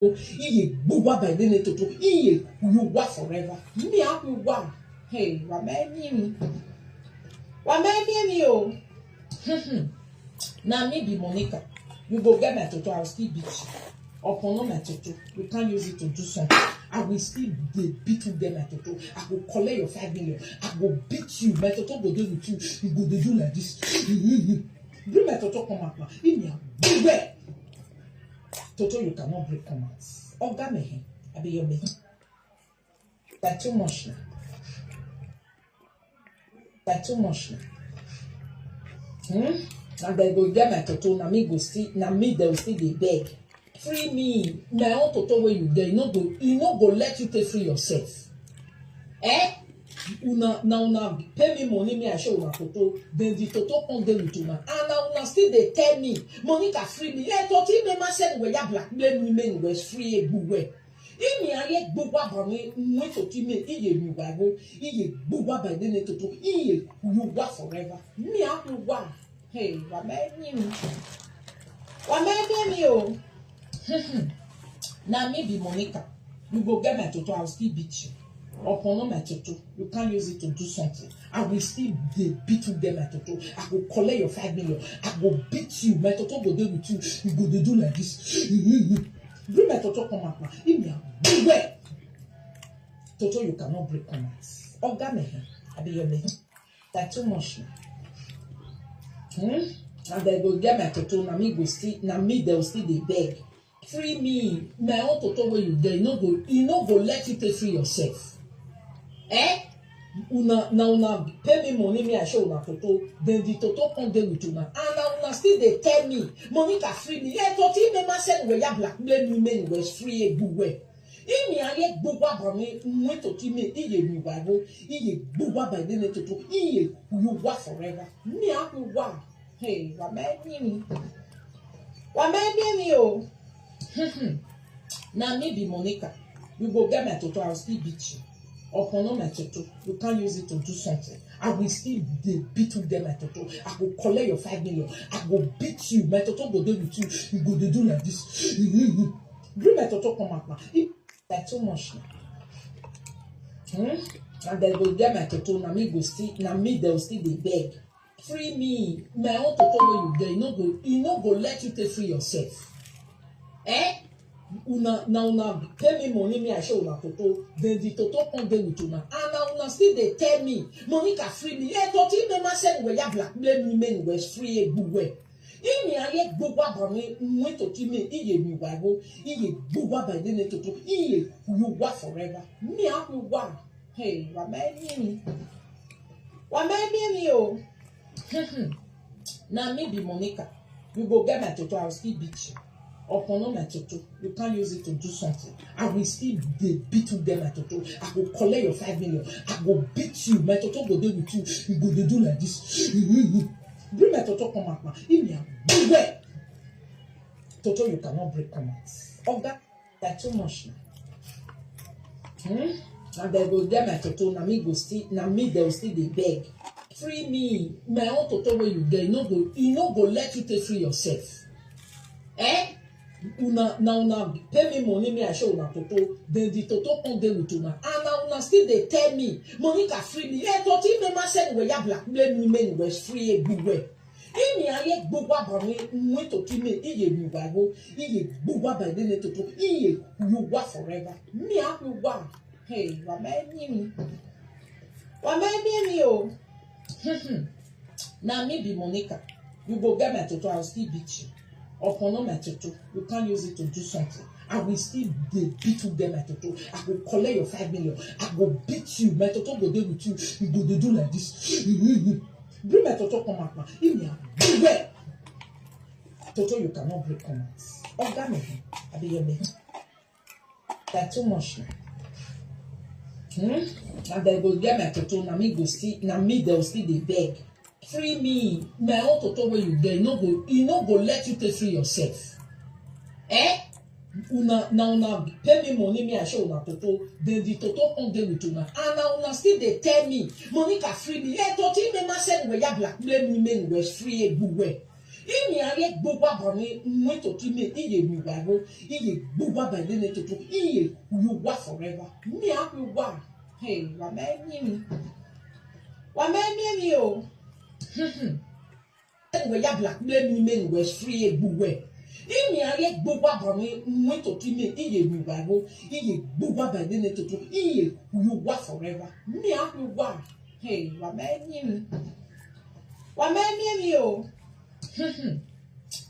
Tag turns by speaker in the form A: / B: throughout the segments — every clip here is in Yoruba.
A: Iye buwa by the to iye you work forever. Me up you one. Hey, what made me? What made me? Oh, now me be Monica. You go get my toto, I'll still beat you. Upon my toto, you can't use it to do something. I will still beat you there, my toto. I will collect your 5 million. I will beat you. My toto go do with you. You go do like this. Bring my toto come out now. In your big way. Toto, you cannot break commands. Orgamehe, I be your me. That's too much now. That's too much now. And they go get my toto, na me go see, na me they will still dey beg. Free me. My own toto where you there, you no go let you take free yourself. Una pay me money, me I show una toto. Then the toto come there with una. And now una still they tell me, Monica free me. Yeah, toto me ma said we ya blackmail me men was free a buwe. Imi aye bugwa ba me toto me iye mi wago. Iye bugwa ba de toto. Iye you work forever. Me a you work. Hey, what made me? What made me? Oh, now me be Monica. You go get my toto, I'll still beat you. Upon my toto, you can't use it to do something. I will still beat you there, my toto. I will collect your 5 million. I will beat you. My toto go there with you. You go to do like this. Bring my toto come out now. In your big way. Toto, you cannot break commands. Orgamehe, I be your me. That's too much now. And they go get my toto, na me they will still they beg. Free me. My own toto where you there, you no go let you take free yourself. Una pay me money, me I show una toto. Then the toto come there with una. And now una still they tell me, Monica free me. Yeah, toto me ma said we ya blackmail me men was free a buwe. Imi aye bugwa ba me toto me iye mi wago. Iye bugwa ba de toto. Iye you work forever. Me I will work. Hey, what made me? What made me? Oh, now me be Monica. You go get my toto, I'll still beat you. Upon my toto, you can't use it to do something. I will still beat you there, my toto. I will collect your 5 million. I will beat you. My toto go do with you. You go to do like this. Bring my toto come out now. That's too much now. And they go get my toto, na me they will still they beg. Free me. My own toto where you there, you no go let you take free yourself. Una pay me money, me I show una toto. Then the toto come there with una. And now una still they tell me, Monica free me. Yeah, toto me ma said we ya blackmail me men was free a buwe. Imi aye bugwa ba me toto me iye mi wago. Iye bugwa ba de toto. Iye you work forever. Me I will work. Hey, what made me? What made me? Oh. Now me be Monica. You go get my toto, I'll still beat you. Upon my toto, you can't use it to do something. I will still beat you there, my toto. I will collect your 5 million. I will beat you. My toto go there with you. You go to do like this. Bring my toto come out now. In your big way. Toto, you cannot break commands. That's too much now. And they go get my toto, na me they will still they beg. Free me. My own toto where you there, you no go let you take free yourself. Una pay me money, me I show una toto. Then the toto come there with una. And now una still they tell me, Monica free me. Yeah, toto me ma said we ya blackmail me men was free a buwe. Imi aye bugwa ba me toto me iye mi wago. Iye bugwa ba de toto. Iye you work forever. Me I will work. Hey, what made me? What made me? Oh. Now me be Monica. You go get my toto, I'll still beat you. Upon my toto, you can't use it to do something. I will still beat you there, my toto. I will collect your 5 million. I will beat you. My toto go there with you. You go to do like this. Bring my toto come out now. In your big way. Toto, you cannot break commands. Orgamehe, I be your me. That's too much now. And they go get my toto, na me they will still they beg. Free me. My own toto where you there, you no go let you take free yourself. Una pay me money, me I show una toto. Then the toto come there with una. And now una still they tell me, Monica free me. Yeah, toto me ma said we ya blackmail me men was free a buwe. Imi aye gbogbo abami nwe to ti me iye mi wago iye gbogbo abami ne to iye you wa forever. Me happy wa. Hey, wa me mi. Wa me mi o. Anyway, ya black blame me we free egbuwe. Imi aye gbogbo abami nwe to ti me iye mi wago iye gbogbo abami ne to iye you wa forever. Me happy wa. Hey, wa me mi. Wa me mi o.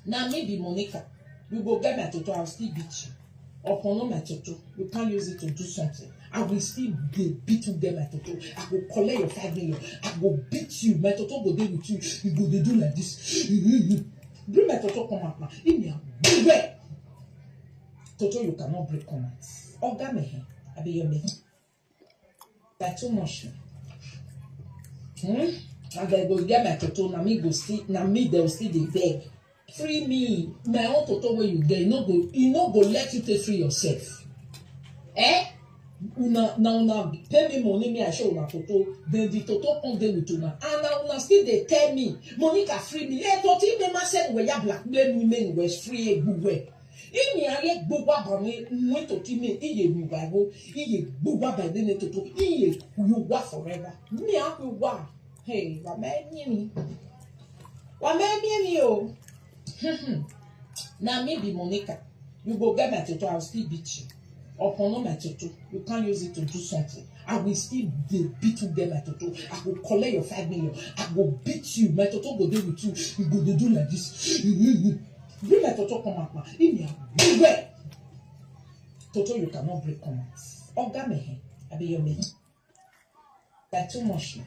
A: Now maybe Monica, you go get my toto, I'll still beat you. Upon my toto, you can't use it to do something. I will still beat you there, my toto. I will collect your 5 million. I will beat you. My toto go there with you. You go they do like this. Bring my toto come out now. In me, beware. Toto, you cannot break commands. Oga me, I be your me. That's too much. And they go get my toto, na me go see, na me they will see the beg. Free me, my own toto where you get, you no go let you take free yourself. Eh? Una pay me money, me I show una toto, then the toto come there with una. And now una still they tell me, Monica free me. Eh, toto me ma said where ya blackmail women was free a good way. Imi aye gbogbo abami nwe to ti me iye mi wago iye gbogbo abami ne toto iye you wa forever. Me happy wa. Hey, wa me mi. Wa me mi o. Now maybe Monica, you go get my toto, I'll still beat you. Upon my toto, you can't use it to do something. I will still beat you there, my toto. I will collect your 5 million. I will beat you. My toto go there with you. You go they do like this. Bring my toto come out now. In me, beware. Toto, you cannot break commands. Oga me, I be your me. That's too much.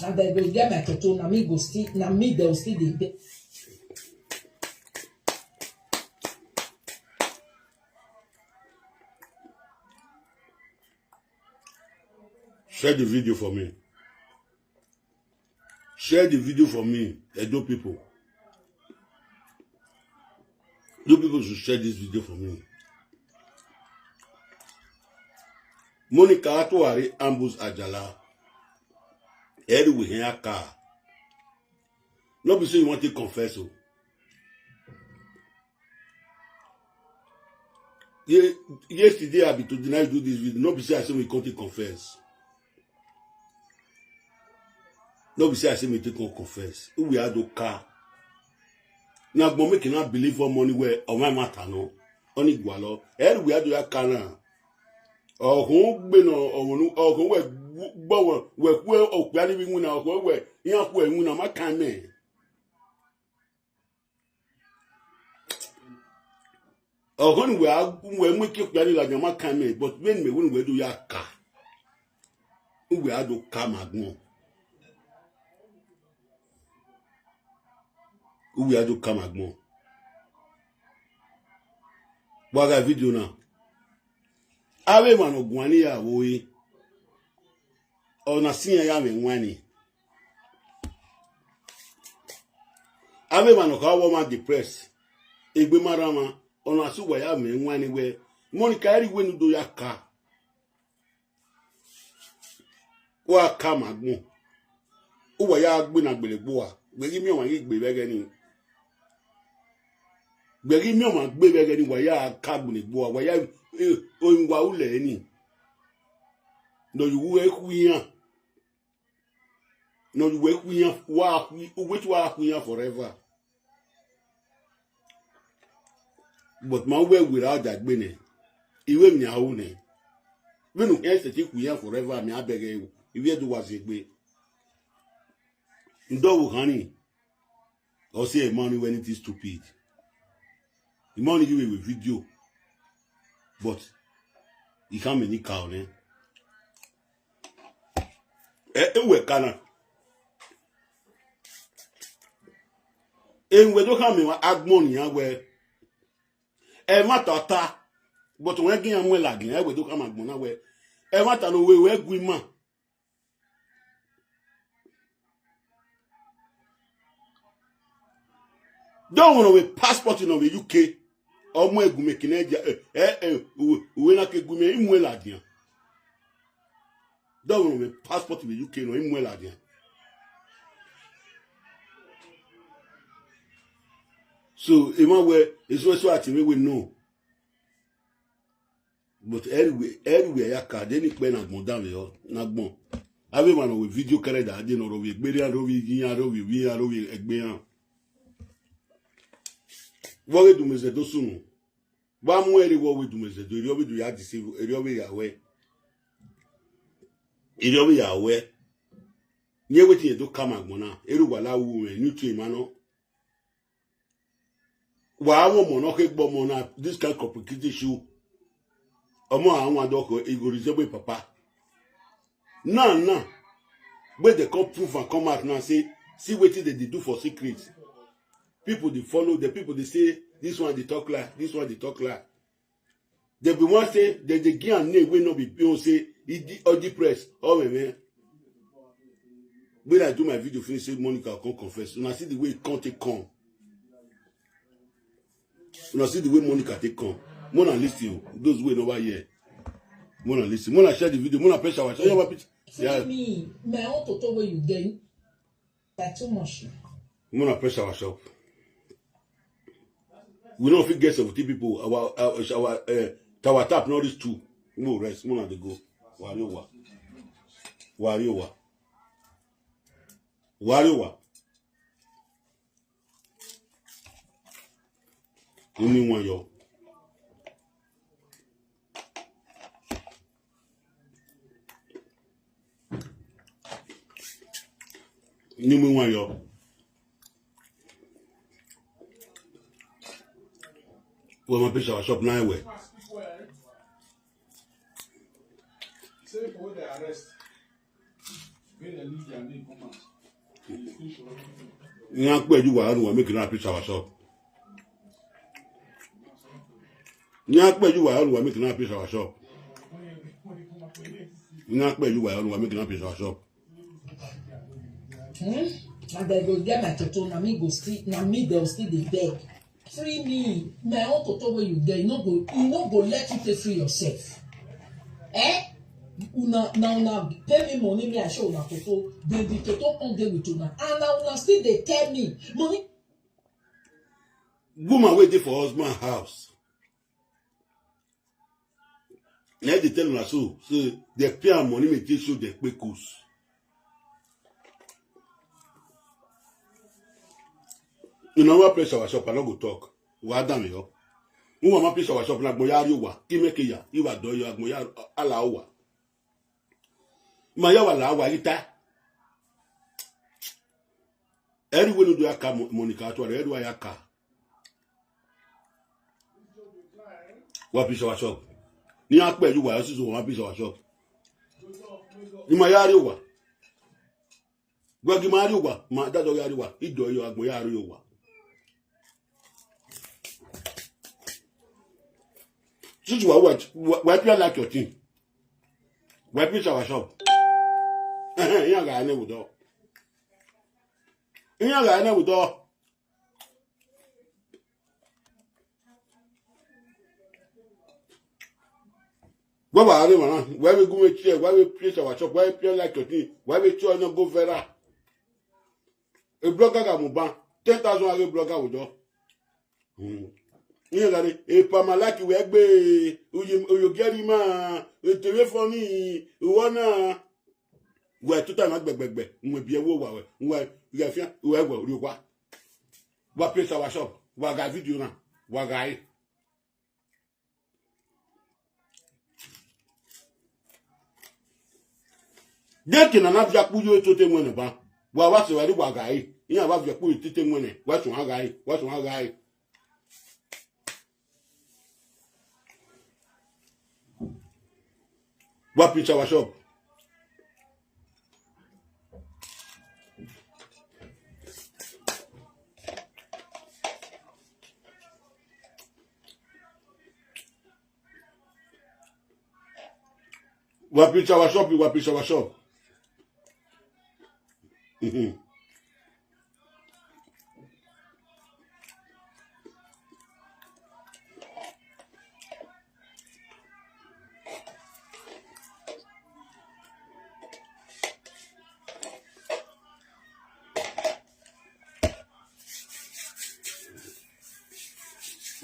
A: And they go get my toto, na me go still, na me they will still dey.
B: Share the video for me. Share the video for me, Edo people. You people should share this video for me. Monica Atuari ambush Ajala. Eddie will hear a car. Not be say you want to confess. Yesterday I be to deny do this video. Not be say I say we can't confess. Not be say I say we take on confess. We had a car. Now but me cannot believe for money where on my matter no. Only gualo. Eddie we had a car now. Or who be no or who we bow we or quality win our way. You we win my kind man. Or when we keep planning like my kind man, but when we do your car. We had to come agno. We had to come agno. What a video now. Awe mano gwani ya woyi. Ona sinya ya menwani. Awe mano ka woman depressed. Egbe marama ona suwa ya menwani we. Monica eri we nudo ya ka. Wa ka magmo. Uwa ya agbe na gbelegbo wa. Gbegi mi o ma gbe bege ni. Gbegi mi o ma gbe bege ni wa ya ka gbelegbo wa ya oyinwa ule ni. No you we kuyan. No you we kuyan wa which wa kuyan forever. But my way without that bene. Iwe mi awu ne. We no can say kuyan forever mi abege you. If you do was egbe. Ndo honey. Or say money when it is stupid. The money give with video. But you can't make it count, eh? We can. And we don't have me add money where matter, but when again I'm lagging, we don't come at money where matter no way where good man. Don't want to passport in the UK. Ọmọ egume kineja uwe na ke gume imwe ladian. Don't want me passport in the UK no imwe ladian. So where it's also at me we know. But everywhere ya ka dey ni pe na gbon down yo na gbon. Ave man with video carry that dey no ro we gbere ro we yin ro we ro we egbe han. Wo we do me se do sunu. Ba mu eri wo we do me se do eri we do ya deceive eri we ya we. Eri we ya we. Nye wetin e do come agbon na. Eru wala wu me ni tu imano. Wa won mo no ke gbo mo na this kind of complicated issue. Omo àwọn adoko igorize papa. Now. Where they come prove and come out now say, see what they do for secret. People they follow, the people they say, this one they talk like, this one they talk like. They be one say, they give a name, will not be people say, all the press, oh man. When I do my video, finish say Monica come confess. When I see the way it can't take come. When I see the way Monica take come. Mona listen, those way over here. Mona listen. Mona share the video. Mona press our share your picture.
A: Yeah. Me, my own total way you gain. That's too much.
B: Mona press our shop. We don't fit get 70 people. Our tower tap not this two. No rest. Mona they go. Wariowa. Only one yo. Only one yo. Well, my picture shop now where. Say for the arrest. You can't pay you while making a picture shop. You can't pay you while making a picture shop. You can't pay you while making a picture shop.
A: And they go get my toto, na me go still, na me they'll still dey beg. Free me, my own toto where you get, you no go let you take free yourself. Una pay me money, me I show una toto, then the toto come dey with una, and now una still dey tell me money.
B: Woman waiting for husband house. Now they tell una so they pay her money, make they show they pay costs. You know what place our shop, I don't go talk. What damn yo? Who want my place our shop like Moyari wa? Kimekeya, you are doing your Moyar Alawa. Mayawa Lawa ita. Everyone do a car Monica to a red wire car. What piece our shop? Ni akpe you were also one piece our shop. You Mayari wa. Gwagi Mari wa, ma that dog yari wa, ido yo agmoyari wa. Since you are what you like your thing. Why pitch our shop? You got a name door. You got a name door. What about it, why we go with chair? Why we place our shop? Why we like your thing? Why we try not go further? A blogger got move 10,000 a blogger with door. You got it. A pamalaki we egbe you get him a telephone one we 2 times back we be a wo we you get we go you what place our shop we got video now we guy dès que n'en a déjà couillé tout est moins pas wa wa se wa ri wa guy il y a va bien couillé tout est moins wa son guy what pitch our shop? What pitch our shop? What pitch our shop?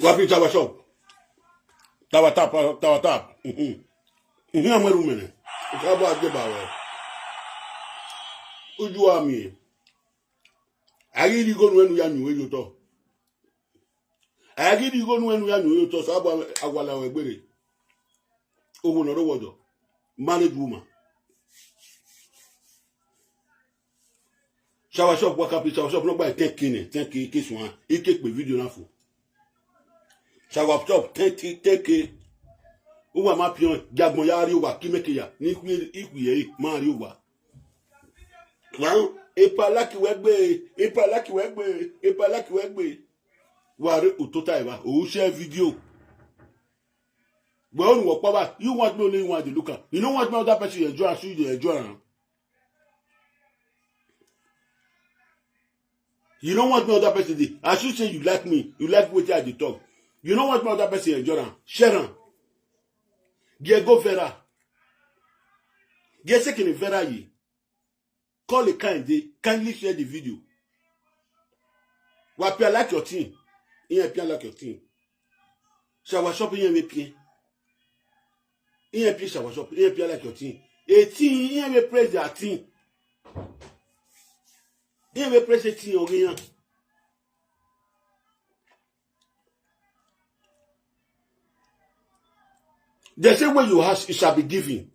B: Wapi tawa shop. Tawa tap. I'm a woman. It's about the power. Uju ami. Agidi go when we are new you to. Agidi go when we are new you to so about agwala wegbere. Owo no wodo. Married woman. Shower shop work up shower shop no buy 10K case one. He take the video na for. Shower shop 10K. Uwa mapion jagbon yari wa kimekeya ni ikuye mari wa. Now, epalaki wegbe. Ware utota eba. O share video. But on work power, you want me only want to look at. You don't want me other person enjoy as you enjoy. You don't want me other person. As you say you like me, you like what I talk. You don't want me other person enjoy. Share. Get go vera. Get second vera ye. Call a kindly share the video. Wapia like your team. In a like your team. Shower shop in a pin. In a shower shop, in a like your team. A team, in a praise their team. In a praise a team again. They say when you ask, it shall be given.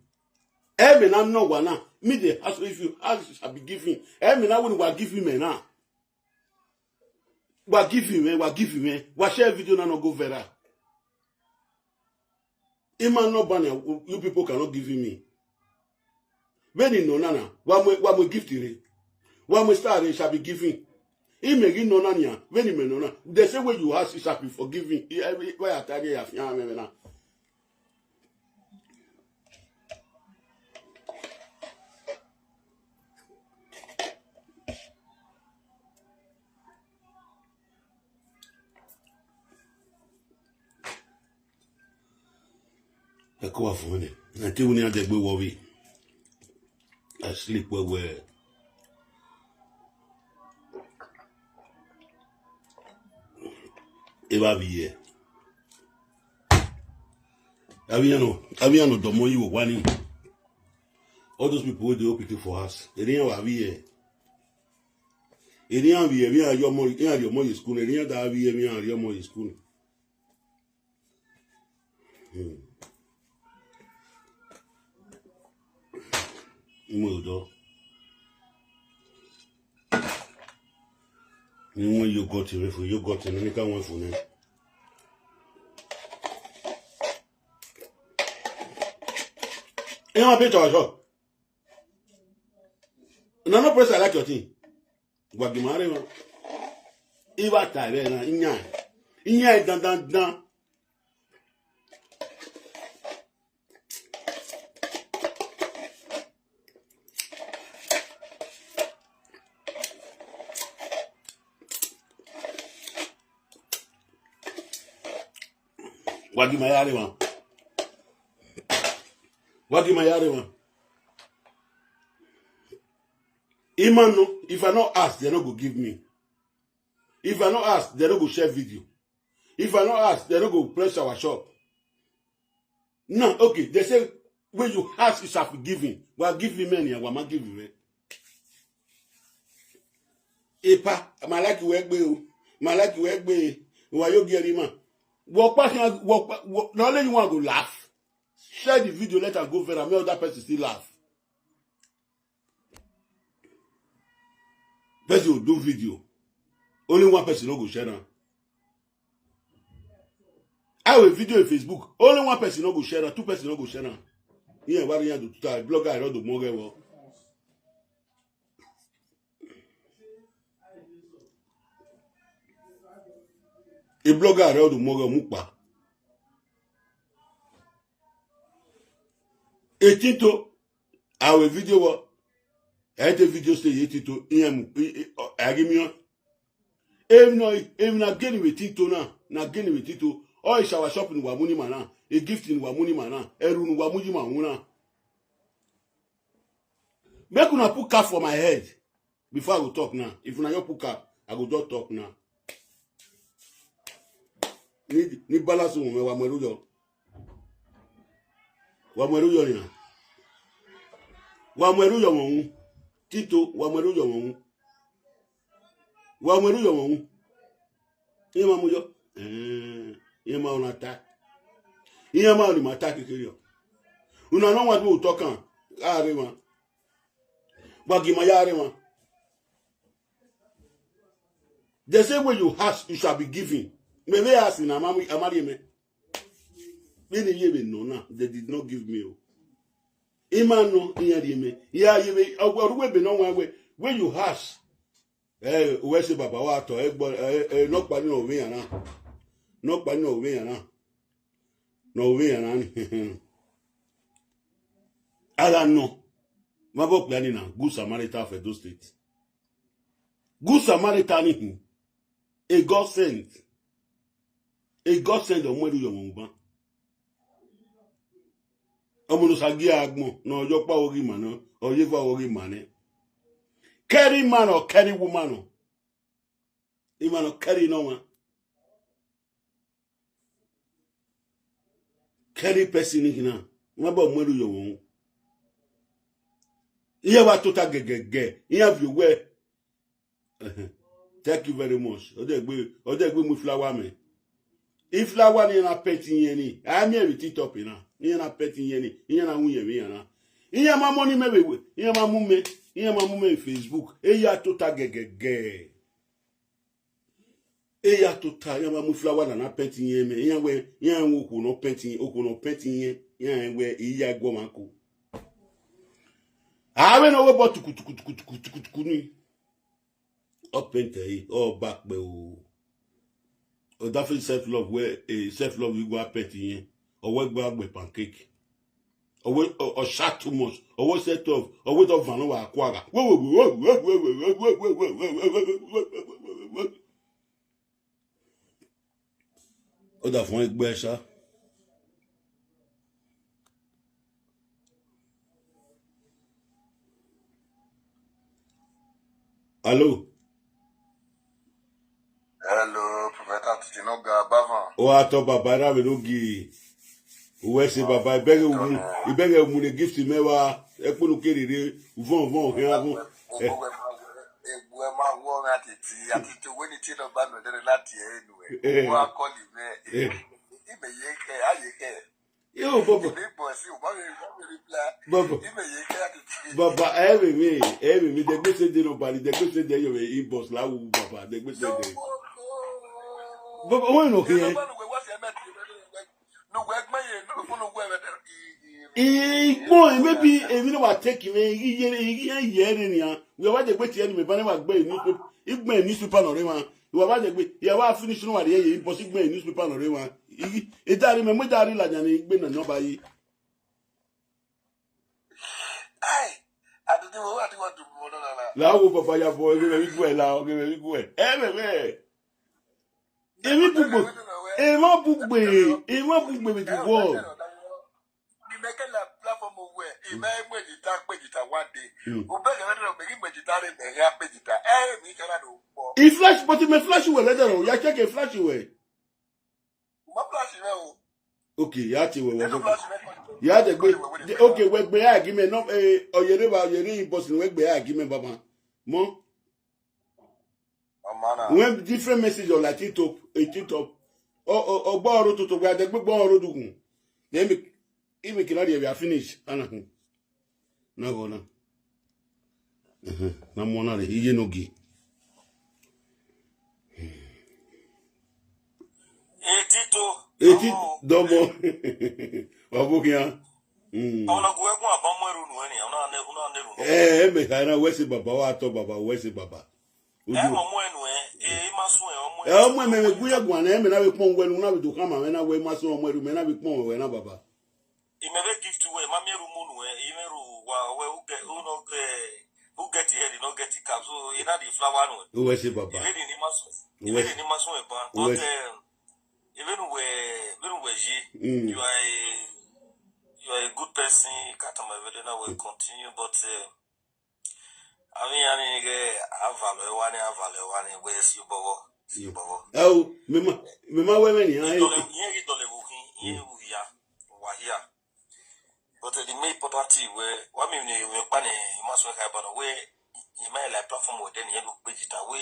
B: Every now no one now. Me they ask if you ask, it shall be given. Every now when we give him now. We give him. We share video now no go viral. Iman no banner, you people cannot give me. When you know nana, what we give to you. When we start, it shall be given. He may give no nana. When you may know, they say when you ask, it shall be forgiven. Where I tell you, now. I go off on it. Until we have the good worry. I sleep well. Eva vie. Aviano domo you one. All those people they open for us. They didn't have vie. They didn't have vie. We are your more school. They didn't have vie. We are your more school. Modo. You got it for you got it, and you can't want for me. You want to pay to our shop? No place I like your thing. What the matter? If I tell you, inya, dan. What my yard man? What my yard man? Imano, if I not ask, they not go give me. If I not ask, they not go share video. If I not ask, they not go press our shop. No, okay. They say when you ask, you shall be given. Well, give me money, and we might give you. Epa, my like you work be. Why you get him? Walk back. Not only you want to laugh. Share the video, let her go viral. Make other person still laugh. Person will do video. Only one person no go share them. I have a video on Facebook. Only one person no go share them. Two person no go share them. Here, what you do? Blogger, I don't do more. A blogger, I don't do more mukba. A tito, our video. I had a video say tito. I give me. Even not getting with tito now. Not getting with tito. All is our shopping wamuni mana. A gift in wamuni mana. Erun wamuji manuna. Make una put cap for my head before I go talk now. If una put cap, I go just talk now. Ni balance mo me wa mweru yo. Wa mweru yo ni. Wa mweru yo won. Tito wa mweru yo won. Wa mweru yo won. Ima mu yo. Ima ona ta. Ima oni ma ta kekere yo. Una no wa do talk kan. Are ma. Bagi ma ya are ma. The same way you ask, you shall be given. Maybe ask in amari me. Many years no na, they did not give me. Imano inya me. Yeah, you may we be no one way. When you ask, we say baba wa to no pani no we na. No pani no we na. No we na. Ala no. Mabo plani na Good Samaritan for those states. Good Samaritan a God sent. A God sent on Mweru Yomuba. Omunusagi agmo, no yopa ori mano, or yeva ori mane. Carry man or carry woman. Imano carry no man. Carry person in here. Mabo Mweru Yomu. Iya wa tota gegege. Iya view where. Thank you very much. Odegbe mu flower me. If flower ni na pet yeni, I me with it up ina. Ni na pet yeni, ni na unye mi na. Iya ma money me we. Iya ma mume Facebook. Eya tota gegege. Eya tota iya ma mu flower na pet yeni me. Iya wo no pet yeni, iya we iya gbo manko. Awe no we bo tukutukutukutukutuku ni. Opente or back be o that is self-love where a self-love you go pet in or work back with pancake or shot too much or what set off or wait off vanilla aquaga. Oh, that one better. Hello.
C: Hello, provoke Atiti no ga bava.
B: O ato baba na me no gi. O se baba ibege mu ne gift me wa ekunu kerere von he avon.
C: Egwe ma wo me Atiti when it no ba no dey lati enu e. Wo akoli me. Ibe yeke ayeke.
B: Yo baba. Baba every me the go say dey nobody the go say dey your inbox la wo baba the go say dey. Baba when no here. Maybe even no take me iye ni an. We wa dey gbe ti enu me ba na wa gbe newspaper. Igbe newspaper no re wan. We wa dey gbe ya wa finish no wa dey ye inbox igbe newspaper no re wan. E dari me mo dari la jan igbe na no ba yi.
C: I don't know what you want to do.
B: La wo papa ya boy give me go la give me go. Me. Emi bugbo. E ma bugbe with the world.
C: You make a platform where e ma egbe jita one day. O be ga no be egbe jita re be ya pe jita. Mi kana do po.
B: E flash but me flash we later o. Ya check e flash we.
C: Ma flash me o.
B: Okay, ya ti we ya de gbe okay we gbe argument no oyere boss we gbe argument baba mo when different message on like it up o gba oro tutu gba de gbe oro dugun then me kila dey we are finish ana na go na na mo na le iye no gi Eti domo wabukia
C: ona kuwe kwa abamweru nu eni ona neru
B: me kana wesi baba wa to baba wesi baba
C: omwenu maso omwenu
B: me guya gwa na me na we pon gwenu na we do kama me na we maso omweru me na we pon we na baba
C: imebe gift we mamieru munu imeru wa we who get here no get it cap so ina the flower no
B: wesi baba
C: even ni maso e ba but even when you are a good person, Katama Vedena will continue, but I mean, I value one, where's you bow. si babo
B: Oh, mema women here.
C: Here dole wuki here wuya wahia. But the main important thing where what me we pane maso ka bana we you might like platform with then you look digital we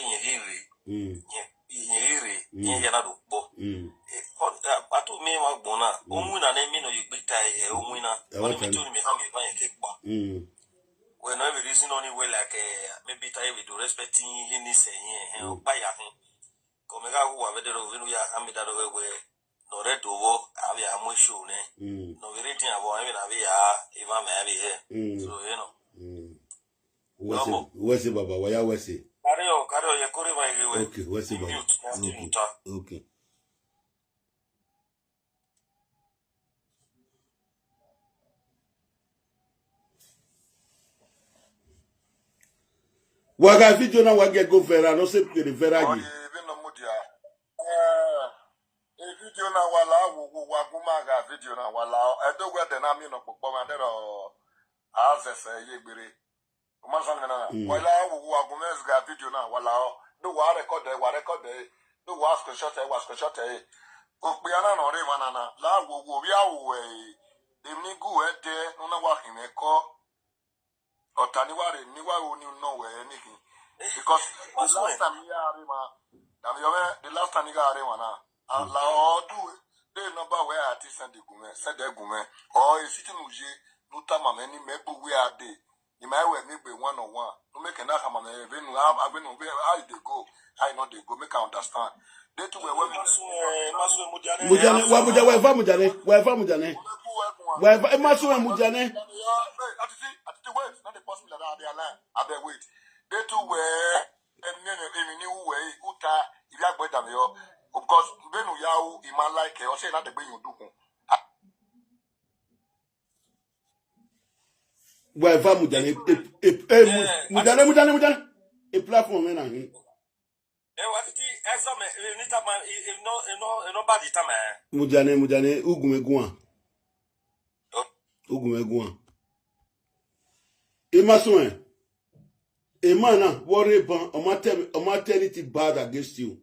C: you na do bo. Atu me wa gbona ohun na na mi no you bita ohun na only me to me am e ban ke gba. When every reason only way like maybe tie with respecting any saying or buy a thing. Come who have the Rovinuya Amida way, no red over, Avia Mushu, no reading about even Avia, even Mary here. So, you know.
B: What's it, Baba? Why was it?
C: Cario, Yakuri,
B: okay, what's it, Baba? Okay. Waga video na wage go vera no se pere vera gi.
D: Video na wala wo waguma ga video na wala edo we de na mi no popo ma de ro azese yegbere o ma so na wala wo waguma ga video na wala do wa record do wa screenshot o pe ana no re manana la wo bi awo dem ni gu e de no na wa hin e ko otaniware niwa ni no we anything because the last time you are the last time you are na Allah do they number where artist and the gume said the gume or a city muje no tama many maybe we are day you might well make one on one no make an akama even how they go I know they go make I understand they too were
B: mujane
D: wait they too were way uta if you are going to because benu yawo ima like o say na de gbe yun dukun
B: wa va mujane mujane e platform na hin
C: what it exam ni ta no bad it
B: mujane ugumegun e maso e mana worry ban o maternity bad against you.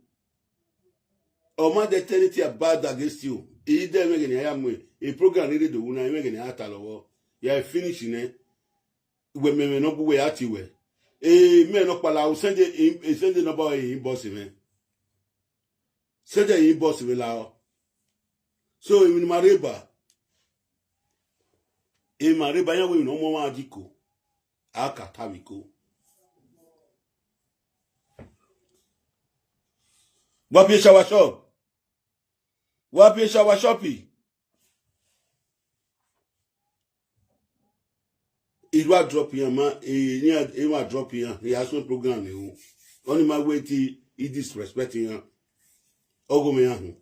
B: Oma the eternity are bad against you. Either making a program really do una making a talowo. You finish in we may not be at you. Me no pala send the number in boss me. Send the inbox will allow. So in Mariba ya we no more adiko. Aka tawiko. Wapi shower shop? Wapi shower shopping? It was drop here, man. It was drop here. He has no program. Only my way to he disrespecting her. Ogo me ahu.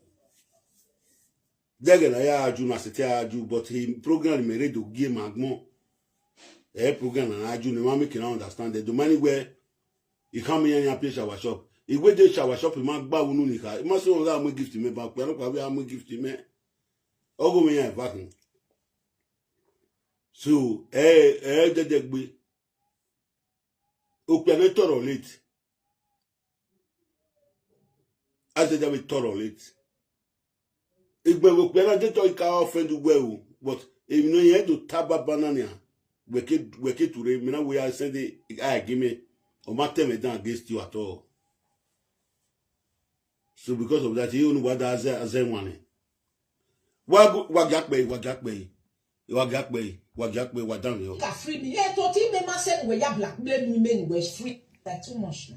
B: Dege na ya aju na sete aju, but he program me ready to give magmo. Program na aju ne mama can understand the money where he come here and pay shower shop. If we do shower shop, man, gba wunu nika. It must know that I'm gift me back. We don't have a gift me. Ogo me ya vacuum. So, the we tolerate. As the we tolerate. If we cannot get to car offend well, but if no you to taba banana, we get to remember we are sending I give me or matter me down against you at all. So because of that, you know what as money. What down yo.
A: Free me. Yeah, to me ma say we ya blackmail women we free. Like too much.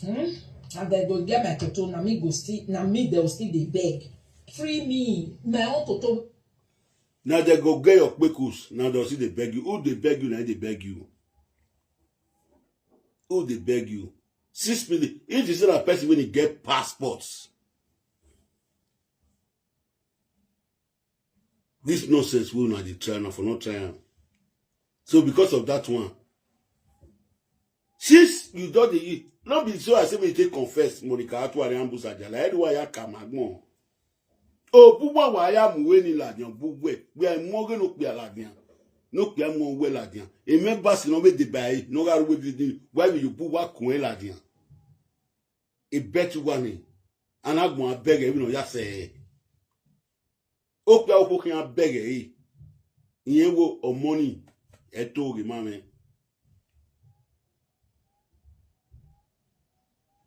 A: And they go get my toto na me go still na me they will still dey beg. Free me. My own toto.
B: Now they go get your quickos. Now they'll see they beg you. Who they beg you now they beg you. Who they beg you. 6 million. If you see that person when he get passports. This nonsense will not try now for not trying. So because of that one, since you don't the not be so I say me take confess Monica Atuari Ambusa Jala. Everywhere ya come agmo. Oh, Buba wa ya muweni ladian Buwe. We are morgan no be ladian. No be mo we ladian. E member si no be de bay. No ga we be why you Buba kun ladian. a bet one. And I go and beg you know, ya say. Okpa opo can beg eh. Yewo o money. Eto ge mame.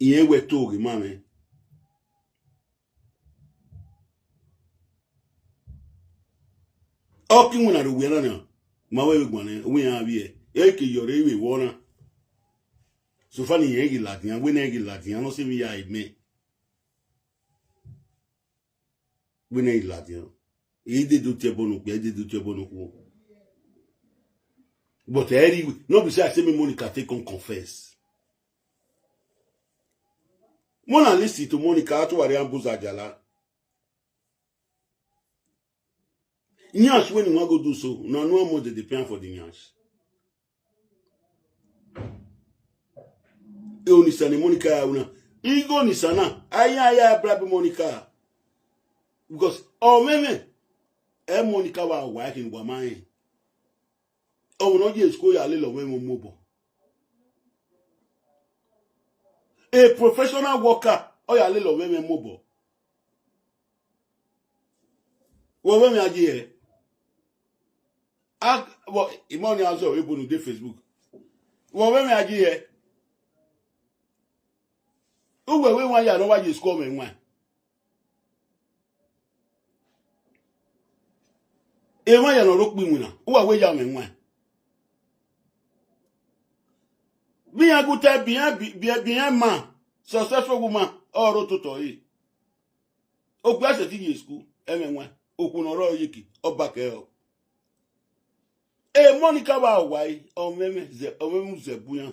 B: Yewo eto ge mame. Oki muna do wena na. Mawe gwane, we ya bi e ke yore we wona. So fani yegi latian, we na yegi latian, no se mi ya me. We na yegi latian. E de do te bonu, e de do te bonu ko. But anyway, no be say I say me Monica take on confess. Mona listen to Monica to wari ambuza jala. Nyash when you want go do so, no more they depend for the nyash. E oni sani Monica una. Igo ni sana. Aya brabi Monica. Because meme Monica wa wife in Guamai. No je school ya le lo memo mobo. A professional worker ya le lo memo mobo. Wo meme aji e. Well, imoni azo ebo no de Facebook. Wo meme aji e. Uwe we wan ya no wa je school me wan. E wan ya no ro pin wuna. Uwa we ya me wan. Bi aguta bien man, successful woman, oro toto yi. Ogba se ti school, emenwa, okunoro yiki, obake o. Monica ba wai, o meme zebu yan,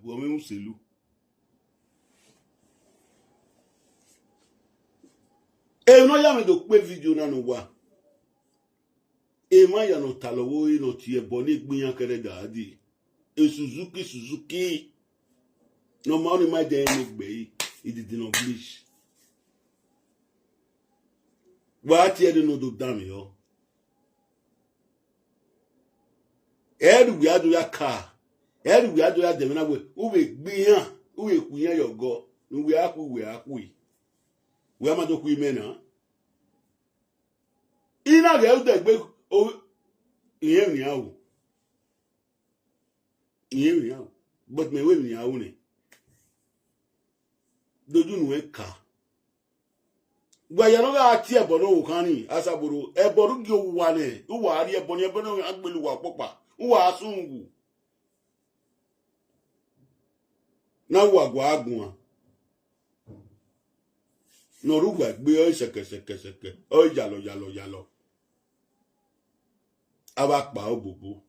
B: o meme selu. No ya me do pe video na no wa. Ma ya no talowo yi no tie boni gbiyan kere daadi. Suzuki. No money my day make bay. It did not bleach. What you don't do damn yo. We are do your car. We are do your demina way. We be here. We your go. We are. We are not women. Ina the other way. Oh, yeah. Yeah, but me we ni awune. Doju nu e ka. Gba ya no ga ati ebono wo kan ni asaboro eboru gi owa ne. Uwa ari ebono agbelu wa popa. Uwa asungu. Na wa gwa agun. No rugba gbe o seke. O yalo. Aba pa obubu.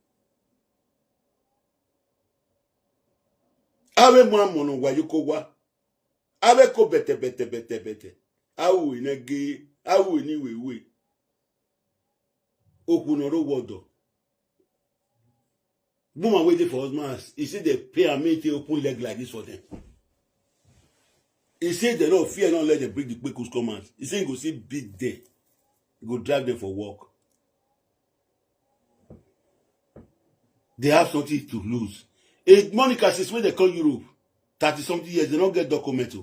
B: Awe mwamono wa yukowa. Awe ko bete. Awu inege, awu ni wewe. Okunoro wodo. Woman waiting for husband. He said they pay and make it open leg like this for them. He said they don't fear, not let them bring the quick commands. He said he go see beat there. He go drive them for work. They have something to lose. Monica says when they call Europe, 30-something years, they don't get documents.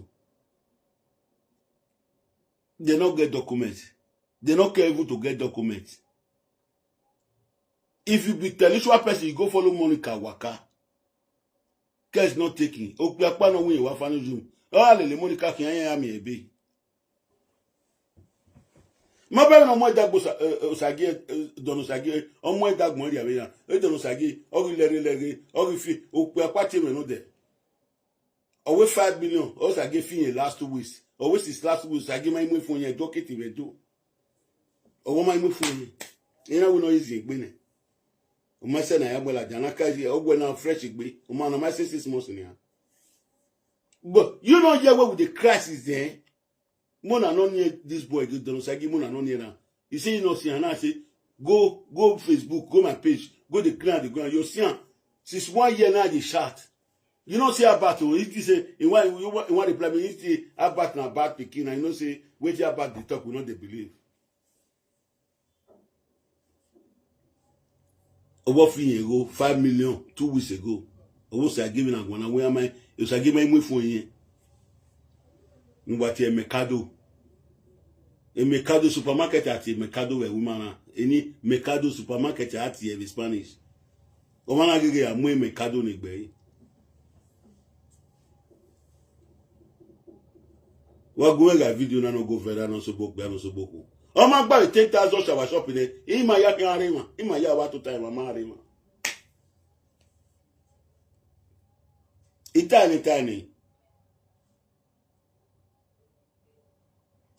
B: They don't get documents. They don't care even to get documents. If you be intellectual person, you go follow Monica Waka. Care is not taking. Okpiakpa no win wa fanu zoom. Le Monica ki yan mi ebe. Ma ba no mo dagbo osage dono sage o mo dagbo ri abeyan. E dono sage o ri lere o ri fi Okpiakpa ti me no de. Owe 5 million o sage fi in last 2 weeks. Owe 6 last weeks sage mai mu fun yen docket we do. Owo mai mu fun yen. Ina wo no easy gbe o ma se na ya bola jana kaji o gbe na fresh gbe o ma no ma say 6 months ni. But you don't hear what with the crisis there. Mona no near this boy go don sagi mona no near now. You say you know see and I say go Facebook, go my page, go the ground you see am. Since 1 year now they shout. You know see about it say in why you want the problem you say about na bad pikin and you know say wait about the talk we not they believe. Over 5 million 2 weeks ago. Owo say giving am gonna where am I? You say give me phone here. Nwati Mercado. A Mercado supermarket at a Mercado where woman any Mercado supermarket at the Spanish. Omana gege amwe Mercado negbe. Wa go ga video na no go further no so boku no so boku. O ma gba 10,000 shower shop ni. Ima ya kan arima. Ima ya wa to time ma arima. Itani.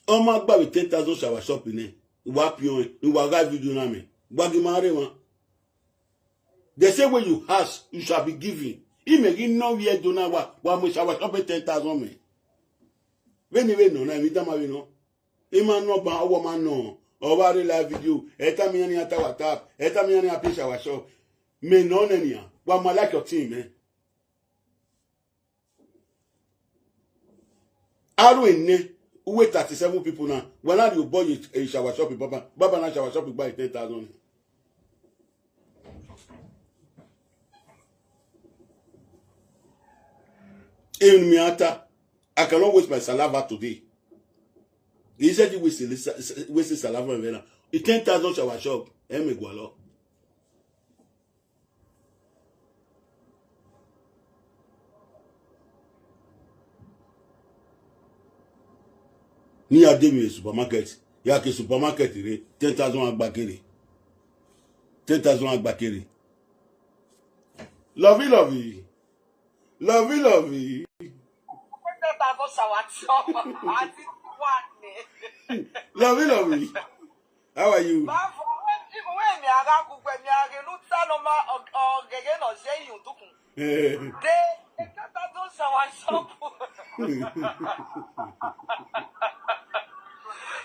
B: O ma gba 10,000 shower shop ni. Wa pion, ni wa ga video na me. Gba gi ma arima. They say when you ask, you shall be given. Imagine no we do na wa mo shower shop 10,000 me. When you know, na mi dama we no. Ima no ba owo ma no. Over the live video, eta mi ani ata WhatsApp, eta mi ani api shower shop. Me no nenia. Wa ma like your team, eh. Aru enne, wait 37 people now. When are you buy a shower shop in Baba na shower shop buy 10,000. In Miata, I cannot waste my saliva today. He said you waste saliva and vena. 10,000 shower shop. Eme gualo. Ni ademi supermarket. Ya ke supermarket re 10,000 agbakere. 10,000 agbakere. Lovey. Lovey. How are you?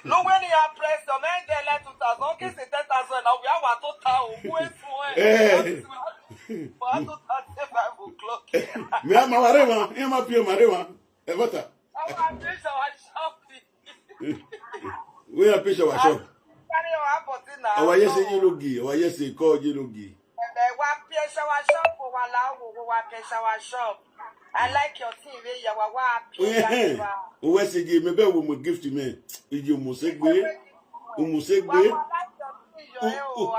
A: No, when you are pressed, the man they let 2,000. Okay, c'est 10,000. Now we have a total. For 2,500 o'clock.
B: Me ama warema, ema pio marema. E vota.
A: I want to shopping.
B: We are picture wa shop. Our yes yerogi, our yes call yerogi.
A: I like your thing where you are.
B: Who say give me be we gift me. Iji umusegbe.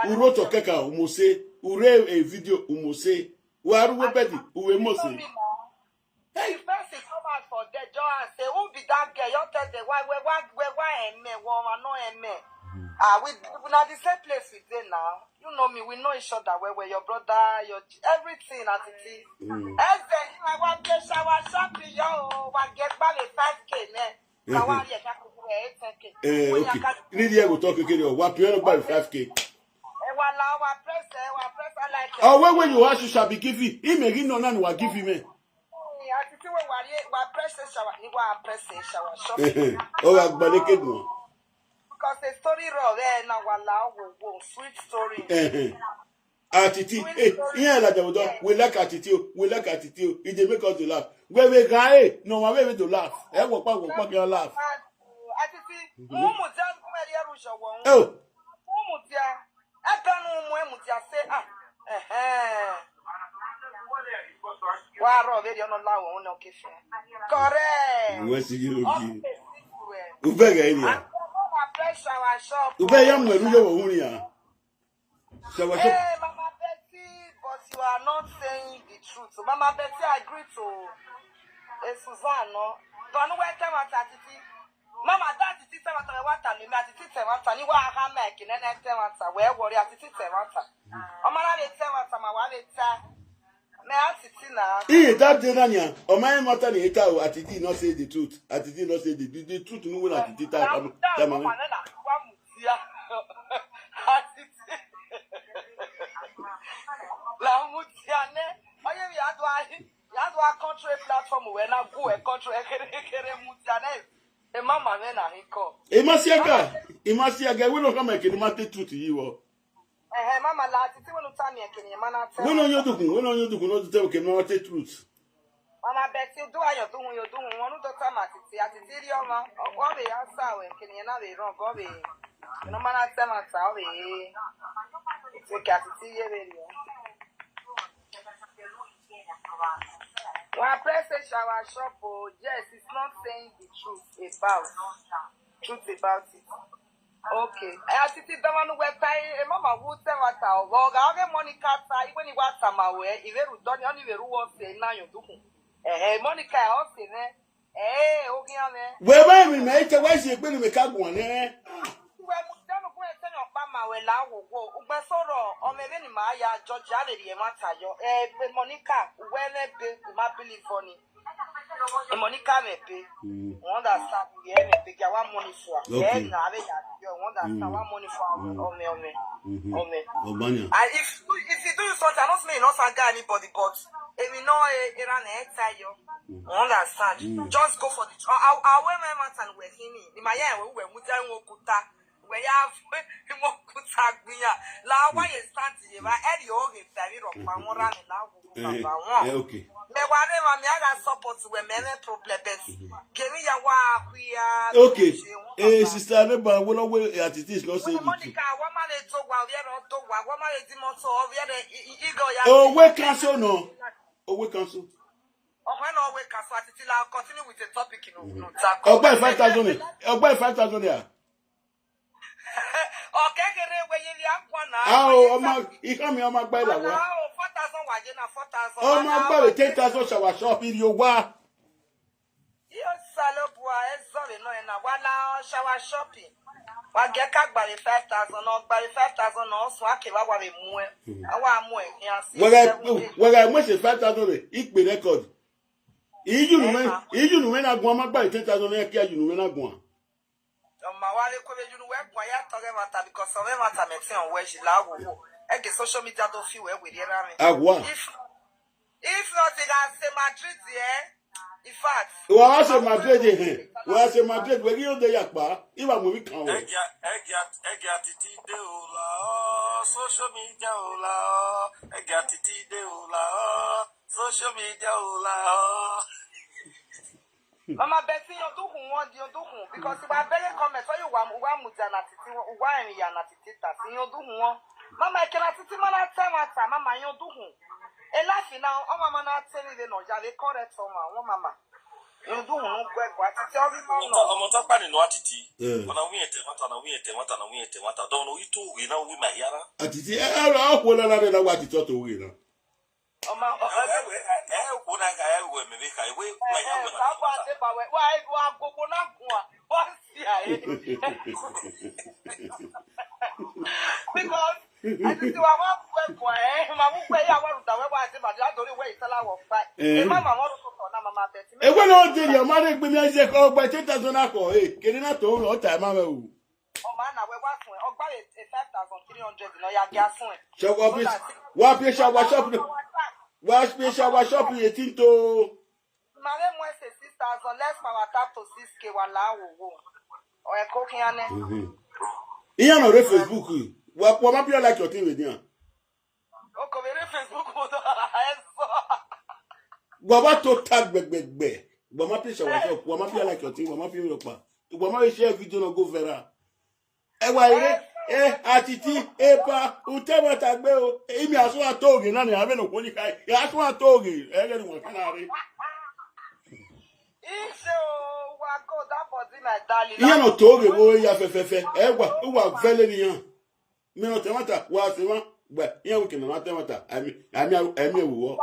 B: Uroto keka umuse. Ure a video umuse. Waru webedi uwe mose.
A: Hey, first come out for the job and say, who be that girl? You tell them why woman no me. We now the same place we dey now. You know me, we know each other. Where your brother, your everything as it is. As then I want to shower shopping, yo, get back 5K, man.
B: Okay. Need you go talk again. What you buy 5K? Oh, when you ask, you shall be given. He may give no none will give you, man. Oh, I'm balling no.
A: Because the story raw there now sweet story.
B: Atiti, yeah, like we like attitude. It they make us to laugh. Where we guy, no one way to laugh. I walk back your laugh.
A: Atiti,
B: Oh,
A: correct.
B: Where's you? Uvega inia. Ubeya mweruyo wunia. Shower shop.
A: Hey, Mama Betty, but you are not saying the truth. So Mama Betty agreed to Suzanne. Don't know where time Atiti. Mama, that is it. What time you met it? You are making an answer. Where were you at it? Amara, it's my wallet. May I sit now?
B: That Denania, or my mother, Atiti not say the truth. Atiti not say the truth. No one at the
A: country platform when I go a country a mama then I call.
B: Imasiaga, we don't come make it matter truth to you.
A: Mama, lati ti wonu tami ekini mana tell.
B: When on you do not tell me matter truth.
A: Mama Betty do ayo do wonu do tama atiti ri oma. O be answer we ekini na be run go be. No mana tell ma ta we. It's a atiti ye be ri.
E: When Princess shower shop, oh yes, it's not saying the truth about it. Okay. I see the one who were paying a mama would say what our log. I'll get Monica when you want some away. If you don't only the rule say now you do. Monica, I'll say, okay,
B: Where we make a way, she will make up one, eh?
E: Monica, when I believe on it. Monica may pay. One that start the end and pick one money for. Then I one that start one money for me. And if you do something, I don't mean not forget anybody, but if you know it ran a head you understand. Just go for the our women and we're here. In my year, we're Mutan where you have La why you stand here? I had your own very rock.
B: Okay. Okay. Sister, remember when I at it is not saying. Oh, we cancel no. Oh, we cancel.
E: Continue with the topic, you know.
B: Oh, buy 5,000. Oh, buy 5,000 there.
E: Okay,
B: oh, my, he come here, my buy that one.
E: 4,000.
B: Oh, my boy, 10,000 shower shop in your wa.
E: Shower shopping. Well, get back by 5,000 or by 5,000 or so. I can't have more.
B: Well, I must say 5,000. It be record. You know when I go, my buy 10,000. You know when I go.
E: Because some of them are where she love. And the social media don't feel where we if nothing, I say Madrid, yeah. In fact,
B: well, I say Madrid, well, I say Madrid, when you're the Yakba, even when we come.
C: Social media, social media,
E: Mama Betty, you do because if I better comment, so you want Muzanati, why me Yanatita, you do one. Mama, I cannot see Mama time, Mama, you do. And laughing now, oh, Mama, not telling the no, they correct for Mama. You do no good, what to tell me,
C: I'm not bad in Atiti. When I went to what I don't know, you two, we know we may yara.
B: Atiti, I don't know what it's to win.
E: Because I just do I want to I want to wait till I will fight. Mama,
B: and when all day your mother be music or by 10,000 alcohol, getting out to all time. Oh, man,
E: we're working. Or buy a 5,300 in your gas.
B: Shop office, what place shower shop? What place shower shop? You think to
E: Madam West 6,000, less power tap to 6K one lao. Or a cooking.
B: You know, Facebook. What might be like your thing with you?
E: Oh, come in Facebook.
B: What to tag back. What might be shower shop? What might be like your thing? What might be your pa? What might share video no go vera? Atiti, Epa, Utema Tagbeo, Amy as one told you, none of them when you can. You ask one told you, everyone can have it. You know, told you, oh, yeah, Fefe, Ewa, who are very young. Minotamata was the one, but here we can not matter. I mean, war.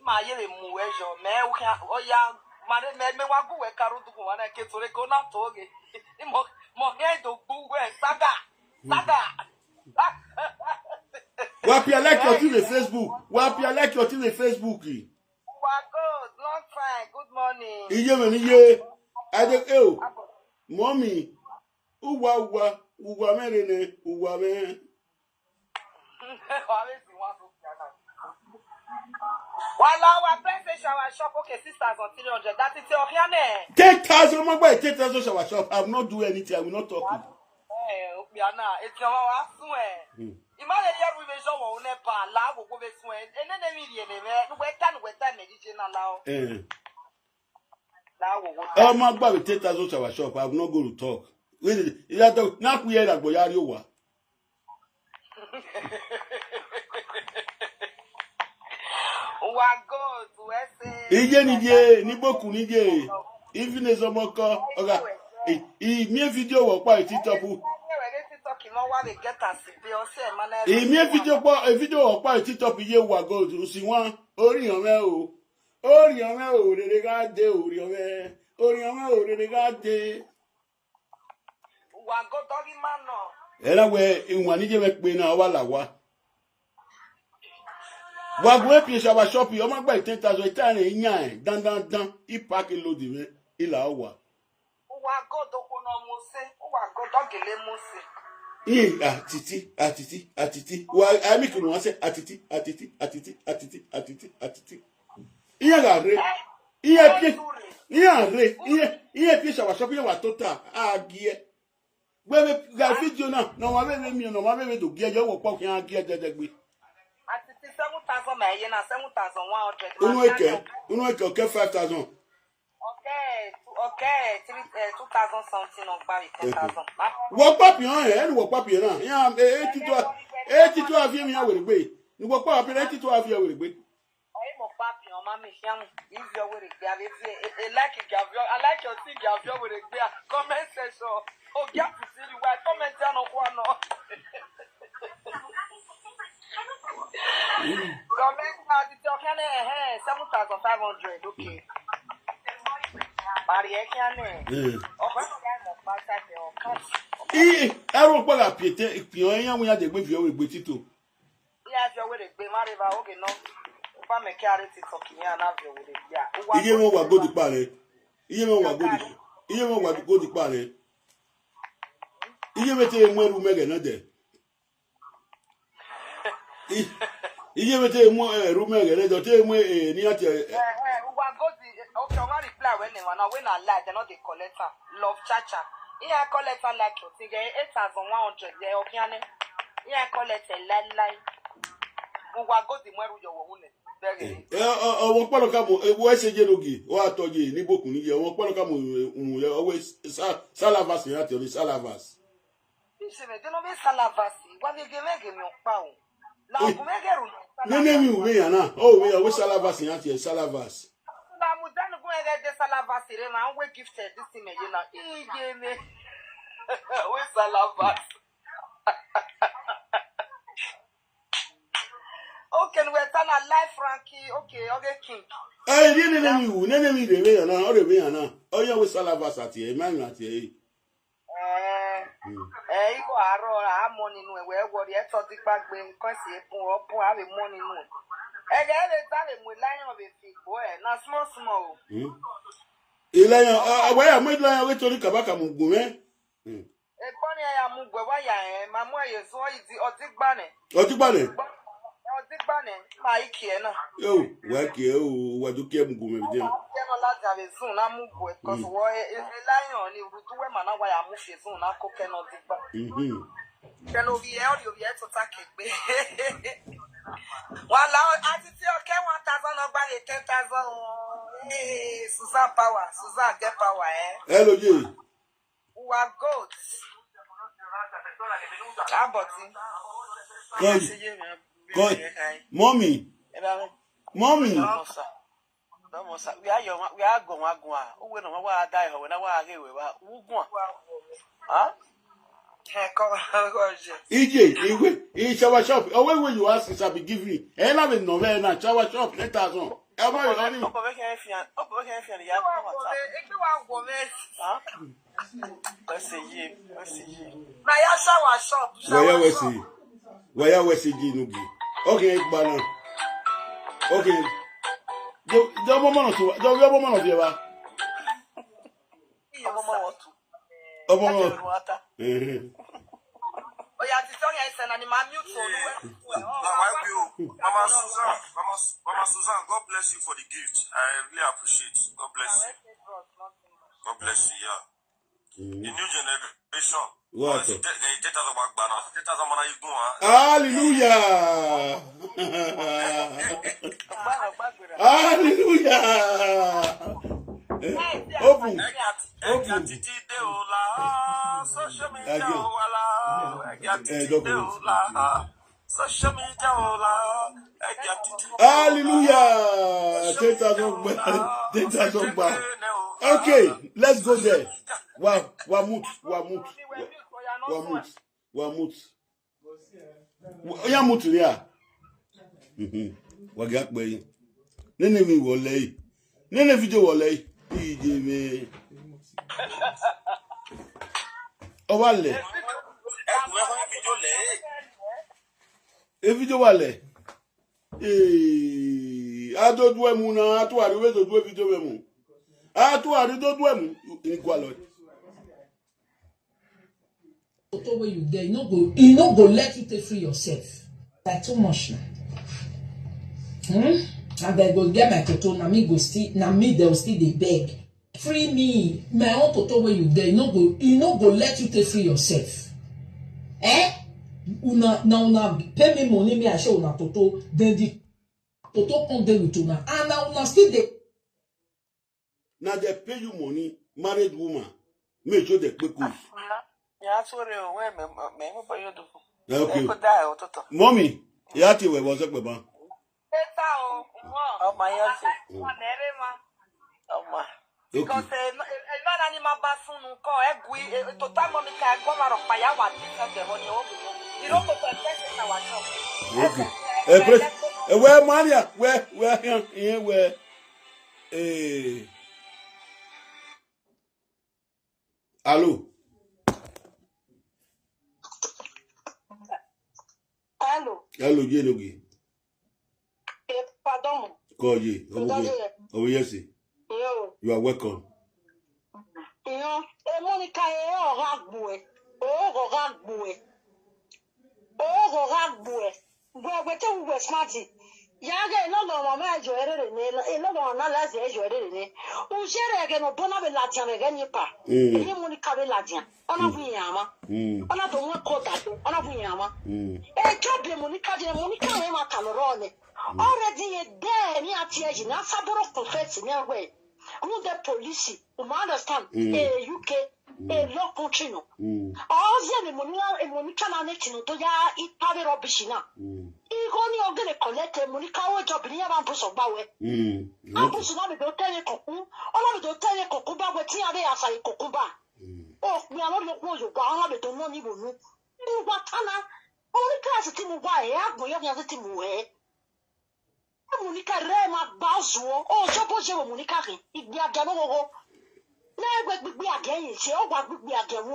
E: My year, Muejo, Mel, oh, young, Madame, me want to go a carutu when I get to the corner toge.
B: What you like your TV Facebook? What you like your TV Facebook?
E: Good, long time. Good morning.
B: Iye, I don't mommy. Uwa, merene, uwa, man.
E: While our princess shower shop, okay, 6,300. That is your hand.
B: 10,000, my boy, 10,000 shower shop. I will not do anything. I will not talk.
E: It's your swear. Imagine we may show on Nepal, Lago, and then the
B: oh, my boy, 10,000 shower shop. I will not go to talk. Not we hear that boy.
E: Wago to say.
B: Ije nije, ni boku nije. Even as a mocker, okay. Me video work by TikTok. Video work by TikTok. Ye wago to see one. Oriome o, de gade, Oriome o, de gade.
E: Wago doggy man no.
B: Ela we in one nije me na wala wa. Wagwe pi shawa shop yo ma gba 10,000 tane yan dan I pack load me ila owa.
E: Wago doko no mose, wago dogele mose.
B: Atiti. Wa ami kunu wa se atiti. Iya ga re. Iya pi shawa shop yo wa total agie. Gbe ga video na wa be mi no ma be do gie yo wo po kan agie dedegbe.
E: 7,000 my yen and 7,100.
B: Unu eke okay 5,000.
E: Okay, 2,000 something on Barry 10,000.
B: Work papi on work papi na. Ya 82 avie mi awere gbe. Ni work papi 82 avie awere gbe.
E: Mo papi on ma me fiam. If you were gbe ave like Gavio, I like your thing Gavio were gbe. Comment section. O gap to see you why comment down on one no. Government has it okay 7,500 okay. Maria can
B: ero po la piete pion yan we de gbe fi o we gbe tito.
E: Yeah, you we gbe mariva okay no. Ba me carry TikTok yan na vi we ya.
B: Iye mo wa go di pare. Iye mo wa go di pare. Iye mete mu eru mege na de. Iye mete mu eru mege na do te mu ni ati
E: okay, I reply when they want when I like, they not the collector. Love chacha. Yeah, collector like you. See, 8,100. They okay, ne. Yeah, collector lie. Who go the more you want?
B: Wọ́n pọ̀lọ̀ ká mọ̀ ewu ẹ̀ṣẹ̀ jẹ́ lógi wọ́n àtọ́jẹ́ ní bókun níyẹ wọ́n pọ̀lọ̀ ká mọ̀ òun always salavas ní àti ọ̀ní salavas.
E: Ìṣẹ̀lẹ̀ tí wọ́n bí salavas wọ́n fi gẹ́gẹ́ mi ọ̀pá o. Làwọn mẹ́gẹ̀rù náà.
B: Nínú mi ò wéyàn náà ó wéyàn wé salavas ní àti ẹ̀ salavas.
E: De salavas ire ma we gifted this thing you know ije me we salavas okay we turn a life Frankie okay king
B: nene mi de me na o de me na o yan we salavas ati e ma ati e
E: iko aro a money nu we worry e to ti gbagbe nkan si epun opun have money nu le tale mu lion be fi go na small
B: Ilayan awaya mo ilayan we tori kabaka mu gun me
E: Ekoni aya mu gbe wa ya ma mu eye so iti otigbane ma iki e na
B: yo wa ki o wa do ke mu gun me de
E: no la jave sun na mu gbe cause wo lion ni rutuwe ma na wa ya mu fi sun na ko ke no digba keno bi e o bi e to ta kegbe wala atiti oke 1,000 ogba 10,000 Susan power, Susan get power
B: Hello Jay.
E: Who are goats? Aboti.
B: God. Mommy.
F: We are going. Who will know why I die when I was here? Who go? Huh?
B: EJ, shower shop. Oh, when you ask, it shall be given. And I'm in November, shower shop, 10,000. Am I running?
F: Let's see.
E: My shower shop.
B: Where we see Ginugi. Okay, Banan. Okay. The woman of you.
E: Oh yeah, this song is an animal mute for
D: Mama Susan, God bless you for the gift. I really appreciate it. God bless you. God bless you, yeah. The new generation.
B: What?
D: Hallelujah.
B: Open.
C: social media ola
B: Hallelujah. 10,000 baht. Okay, let's go there. Wamut. Oya mutu ya. Wagak boy. Nene mi wole. Nene video wole. DJ me. Owale. E video wale. Ado duwe mu na atu ari we do duwe video we mu. Atu ari do duwe mu igwalo.
A: Photo where you there, you no go let you take free yourself. That's too much now. And then go get my toto, na me they'll still they beg. Free me. My own toto where you there, you no go let you take free yourself. Una pay me money, me I show una toto, then the toto come there with una. And now una still they.
B: Now they pay you money, married woman. Make sure they pay good.
F: Yeah, sorry, where me you do.
B: Okay.
F: Mommy,
B: you have to what's up, Baba?
F: Oh my God. Oh my.
E: Because not animal bathroom ko egui total monica goma ro paya wa the honey you don't go to test our shop.
B: Okay. Where Maria? Where here where Hello. Hello, Jenogi.
E: Pardon.
B: Call ye. Oh, yes. You are welcome.
E: Monica, ragboe. But we were smarty. Yaga, no, mamma, you are in no one, unless you are in it. Ujere again, or Bonabe Latian again, Yipa. Monica Latian. On a Viama. On a don't call that. On a Viama. A job, Monica, Emma Camerone. Already a day near Tiaji, not Saboro confess in your way. Who the police, who understand, a UK, a law country. All the Monica Nanetino to ya eat Pavi Robishina. Only you're going to collect a Monica job near Ampus of Bawe. Ampus don't tell you Cocu, or don't tell you Cocuba, but here they are saying Cocuba. Oh, we are not looking you, but don't know you. What Anna? Only class a team of why I have no other team away. Monica Rema Basu, oh, Chapo Monica, if we are going to go. Now we are again, see, oh, what we are going to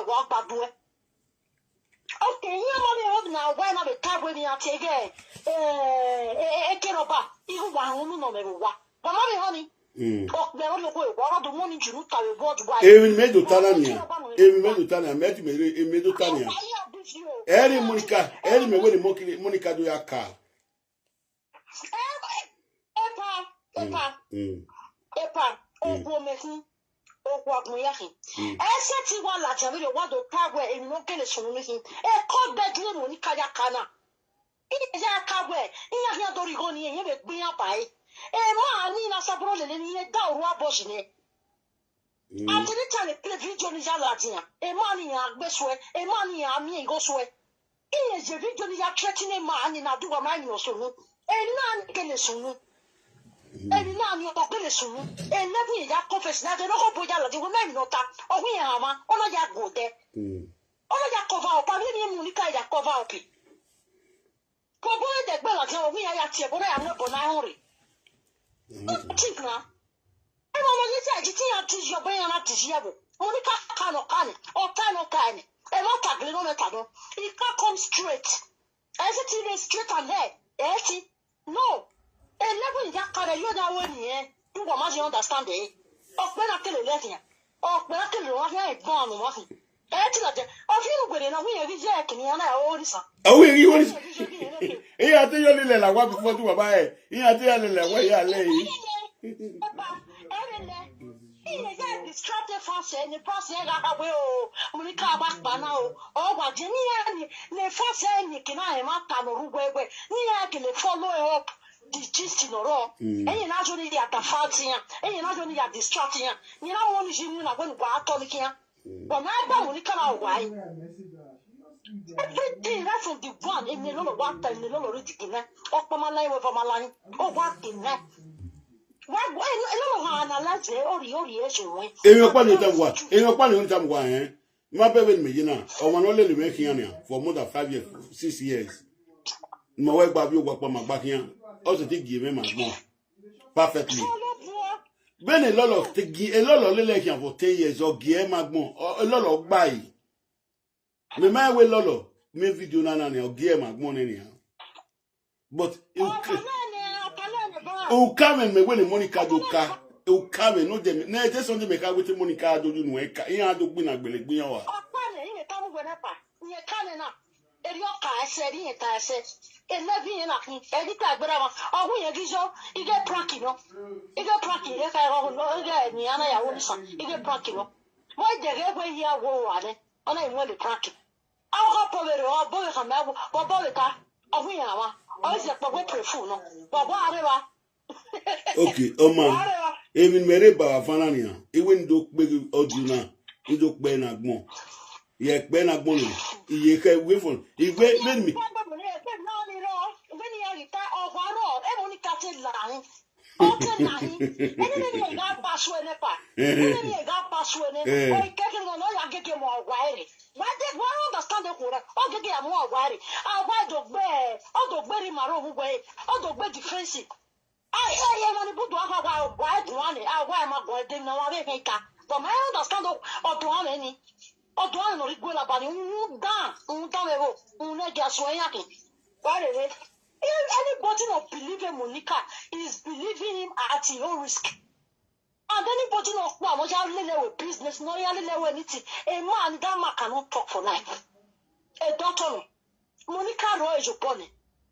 E: walk back to it. Okay, you now, why not a tab when you are taking a keroba, you want to know what. But honey, oh, they don't know what the morning you look at what why.
B: Even Medutania, met me in Medutania. Eddie Monica, Eddie me with the Monica do your car.
E: Epa, oh, what me yaki. I said, you want like a video, what the power in no case from me. A cold bedroom, Monica Yakana. It is a cowboy. He has not Dorigoni and you be up by. Man, Nina Sabro and he had down what was in it. After the time, play video is a Latina. A money are best way, a money are me goes away. He is a video is a threatening man in a do a man or so. And none can assume. And now you're talking soon. And never that confess now. The local boy, the women not that. Oh, we are, oh, yeah, go there. Oh, yeah, cover up. I didn't Monica cover up. Cover the bell, we are at here, but I am not going to hurry. Think now. I want to say, you teach your brain at this level. Monica cannot can it, or can it. And not tackling on a tunnel. It can't come straight. As it is straight ahead. No. And never in that car, you're not winning here. You want to understand it. Of when I tell you let here. Of when I tell you what I born and walking. Of you with it, we have Jack and I always.
B: Oh, you want to he had to you like what before to buy. He had to like where you are lay. Distracted fancy and the fancy I will Monica back by now. Oh, what Jenny and the fancy and you can I am up on the way. I can follow up. This gist in a row, and you're not only at the fancy, and you're not only at distracting, you know, only you know when we're talking here. But I don't want to come out. Why?
G: Everything right from the one in the little water in the little ridiculous. Oh, my line over my line. Oh, what in that? Why, no, analyze it or the orientation.
B: Your partner, your partner, eh? My baby, me, you know, or one only making for more than 5 years, 6 years. My wife, Babu, work on my back here. Also, take give him my mom. Perfectly. Ben a lot of a lot of election for 10 years or give my mom or a lot of buy. Me my way lolo me video na or give my mom anyhow. But you come and me when the money card car. You come and no them. Na just on the make out with the money card do you know. You do be na gbele gbe yan wa.
G: I said, I said, and living in a editor, but I will give you get pranking. You get pranking, if I don't know, Niana, I won't son, you get pranking. Why the way here war on it? On I want to pranking. I'll hop over the old boy from now, or Bolita, or we are. I was like, what prefuno, but whatever.
B: Okay, oh man, even Mereba Fanania, even do big Oduna, you do Ben Agmon. Yeah, Ben Agmon, you can wait for it. Wait me.
G: Anybody not believing Monica is believing him at his own risk. And anybody not with business, no anything. A man, that man cannot talk for life. A doctor, Monica Roy is your bonnet.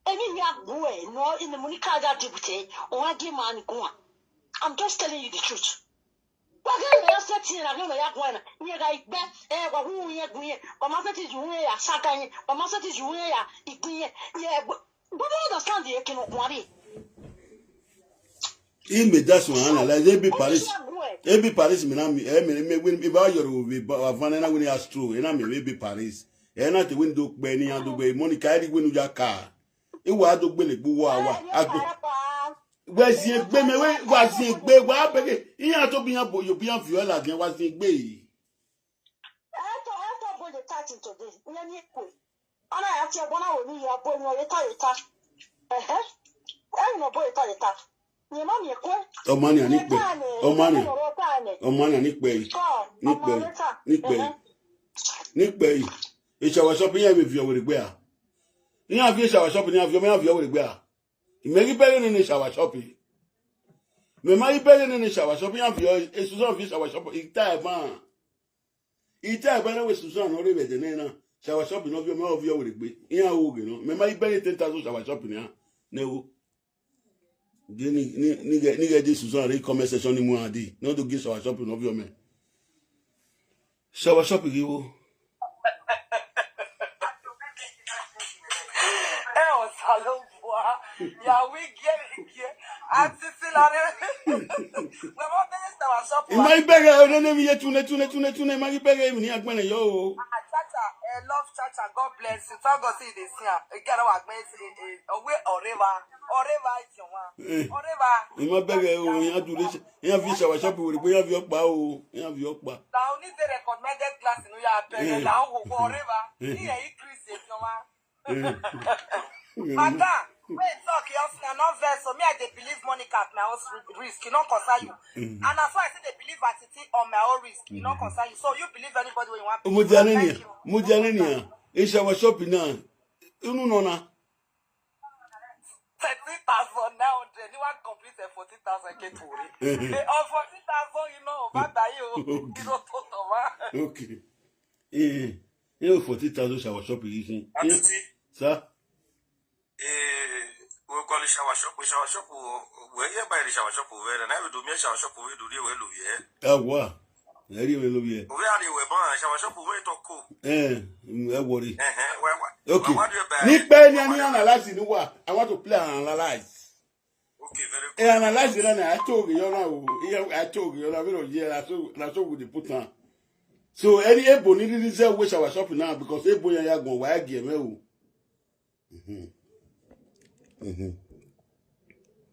G: Any young boy, no in the Monica that deputy, or I give man go on. I'm just telling you the truth. But then I said, I don't know one. You like that, who you agree, or my is you a Saturday, or my is you a yeah, but understand the cannot worry.
B: Me that's one, like every Paris, me when about your Vanana when you are true, and I may be Paris, and not the window Benny and the way Monica when you are car. It was the Billy Boua. Where's the baby? Was the baby? What baby? You have to be a boy, you be a viola again. Was the baby?
G: I thought about the title today. And I actually want to be a boy, no, you tell it. I know boy, tell it. Your mommy,
B: oh, money, and Nick, oh, money, oh, money, and Nick Bay, Nick Bay. It's our shopping with you with the bear. You have your shower shopping, you have your with the bear. You may be better in the shower shopping. Me may be better in the shower shopping of your Susan fish our shop. It type man. It type man with Susan or even the nana. Shower shopping of your mouth of your with it. In a wood, you know. Me may be better 10,000 shower shopping. Yeah, no. Nigga, this Susan recommend session in Muadi. Not to get shower shopping of your man. Shower shopping, you.
F: Hello. Yeah, we get it here. I'm still on it.
B: My beggar, I don't know yet. Tune. My beggar, even here, when yo.
F: Chacha, I love Chacha. God bless you. Talk go see this here. You get what I say. Away or river is your one. Or river.
B: My beggar, you have to listen. You have fish our shop with we have your bow. You have your bow.
F: Now, need the recommended class in your beggar. Now, or river. Here, increase it, your one. Madam, wait, talk your not verse. So me, I believe Monica at my own risk. You don't concern you. And as far as they believe Atiti on my own risk, you don't concern you. So you believe anybody when you want.
B: Mujanenia, it's our shopping now. You know,
F: 30,000 now. Anyone complete 40,000 get to it. Or 40,000, you know, bad you. You don't talk about.
B: Okay. You know, 40,000 shower shopping. Sir.
C: We call it shower shop. Where you buy the shower shop over, and I will do me shower shop over. Do you well over?
B: Ah, what? I really will over.
C: Where are you? Shower shop over to cool.
B: I worry.
C: Okay.
B: Nick Benny and analyze in what I want to play and analyze.
C: Okay, very good.
B: Analyze it, and I told you now. I told you, I so with the put on. So any ebo need to say which our shop now because ebo ya go why give me.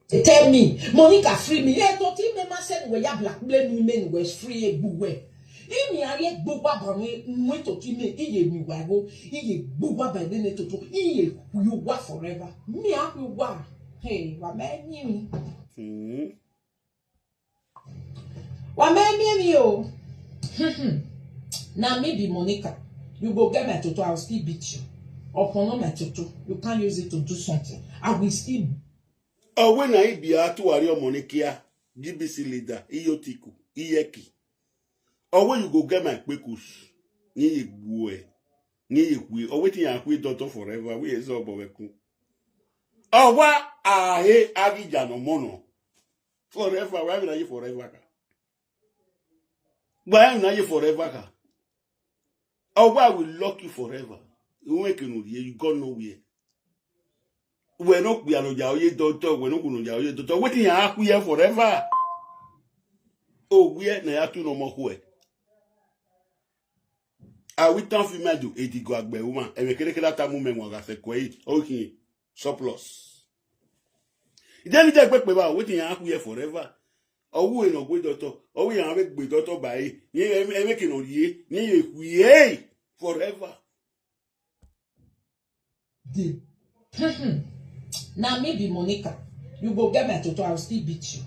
A: Tell me, Monica free me. Hey, don't you remember said we ya blackmail women was free everywhere. Imi ari gbogbo ba we to ti me iye mi wa go iye gbogbo ba de to iye you wa forever. Me happy wa. Hey, wa me mi. Wa me mi o. Now maybe Monica, you go get my toto, I will still beat you. Upon my toto, you can't use it to do something. I will still.
B: Oh, when I be a to Ario Monica, GBC leader, Iyotiku, Iyeki. Or when you go get my quikus, ni bue, ni we, or waiting and we daughter forever, we is all boweku. Oh, what I hate Agijano Mono forever, why will I forever? Why am I forever? Oh, why will lock you forever? You make you go nowhere. We're not we are no daughter, we're not going to daughter. Waiting here forever. Oh, we na ya tu no more way. I will tell you, do 80 go agbe woman. And we can get that moment when I say, okay, surplus. Then it's like, waiting here forever. Oh, we no good daughter. Oh, we are good daughter by ye, making on ye, forever.
A: Now maybe Monica, you go get my toto, I will still beat you.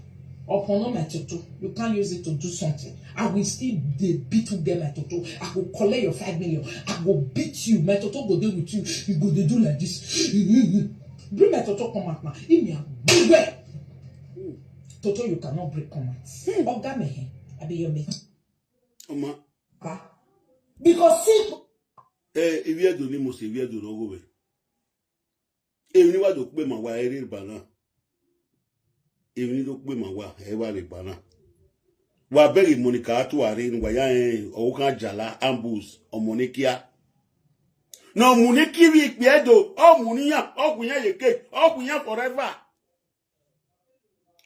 A: Upon my toto, you can't use it to do something. I will still beat you get my toto. I will collect your 5 million. I will beat you. My toto go there with you. You go they do like this. Bring my toto come out now. In me beware. Toto, you cannot break commands. Oga me, I be your mate.
B: Oma.
A: Because see.
B: If you do most, if you do not go away. If you want to pay my wire, banana. If you don't pay my wire, banana. Wa beri Monica to arrange wa ya oka jala ambush o Monikia. No Moniki we piedo o Munia o kunya yeke o kunya forever.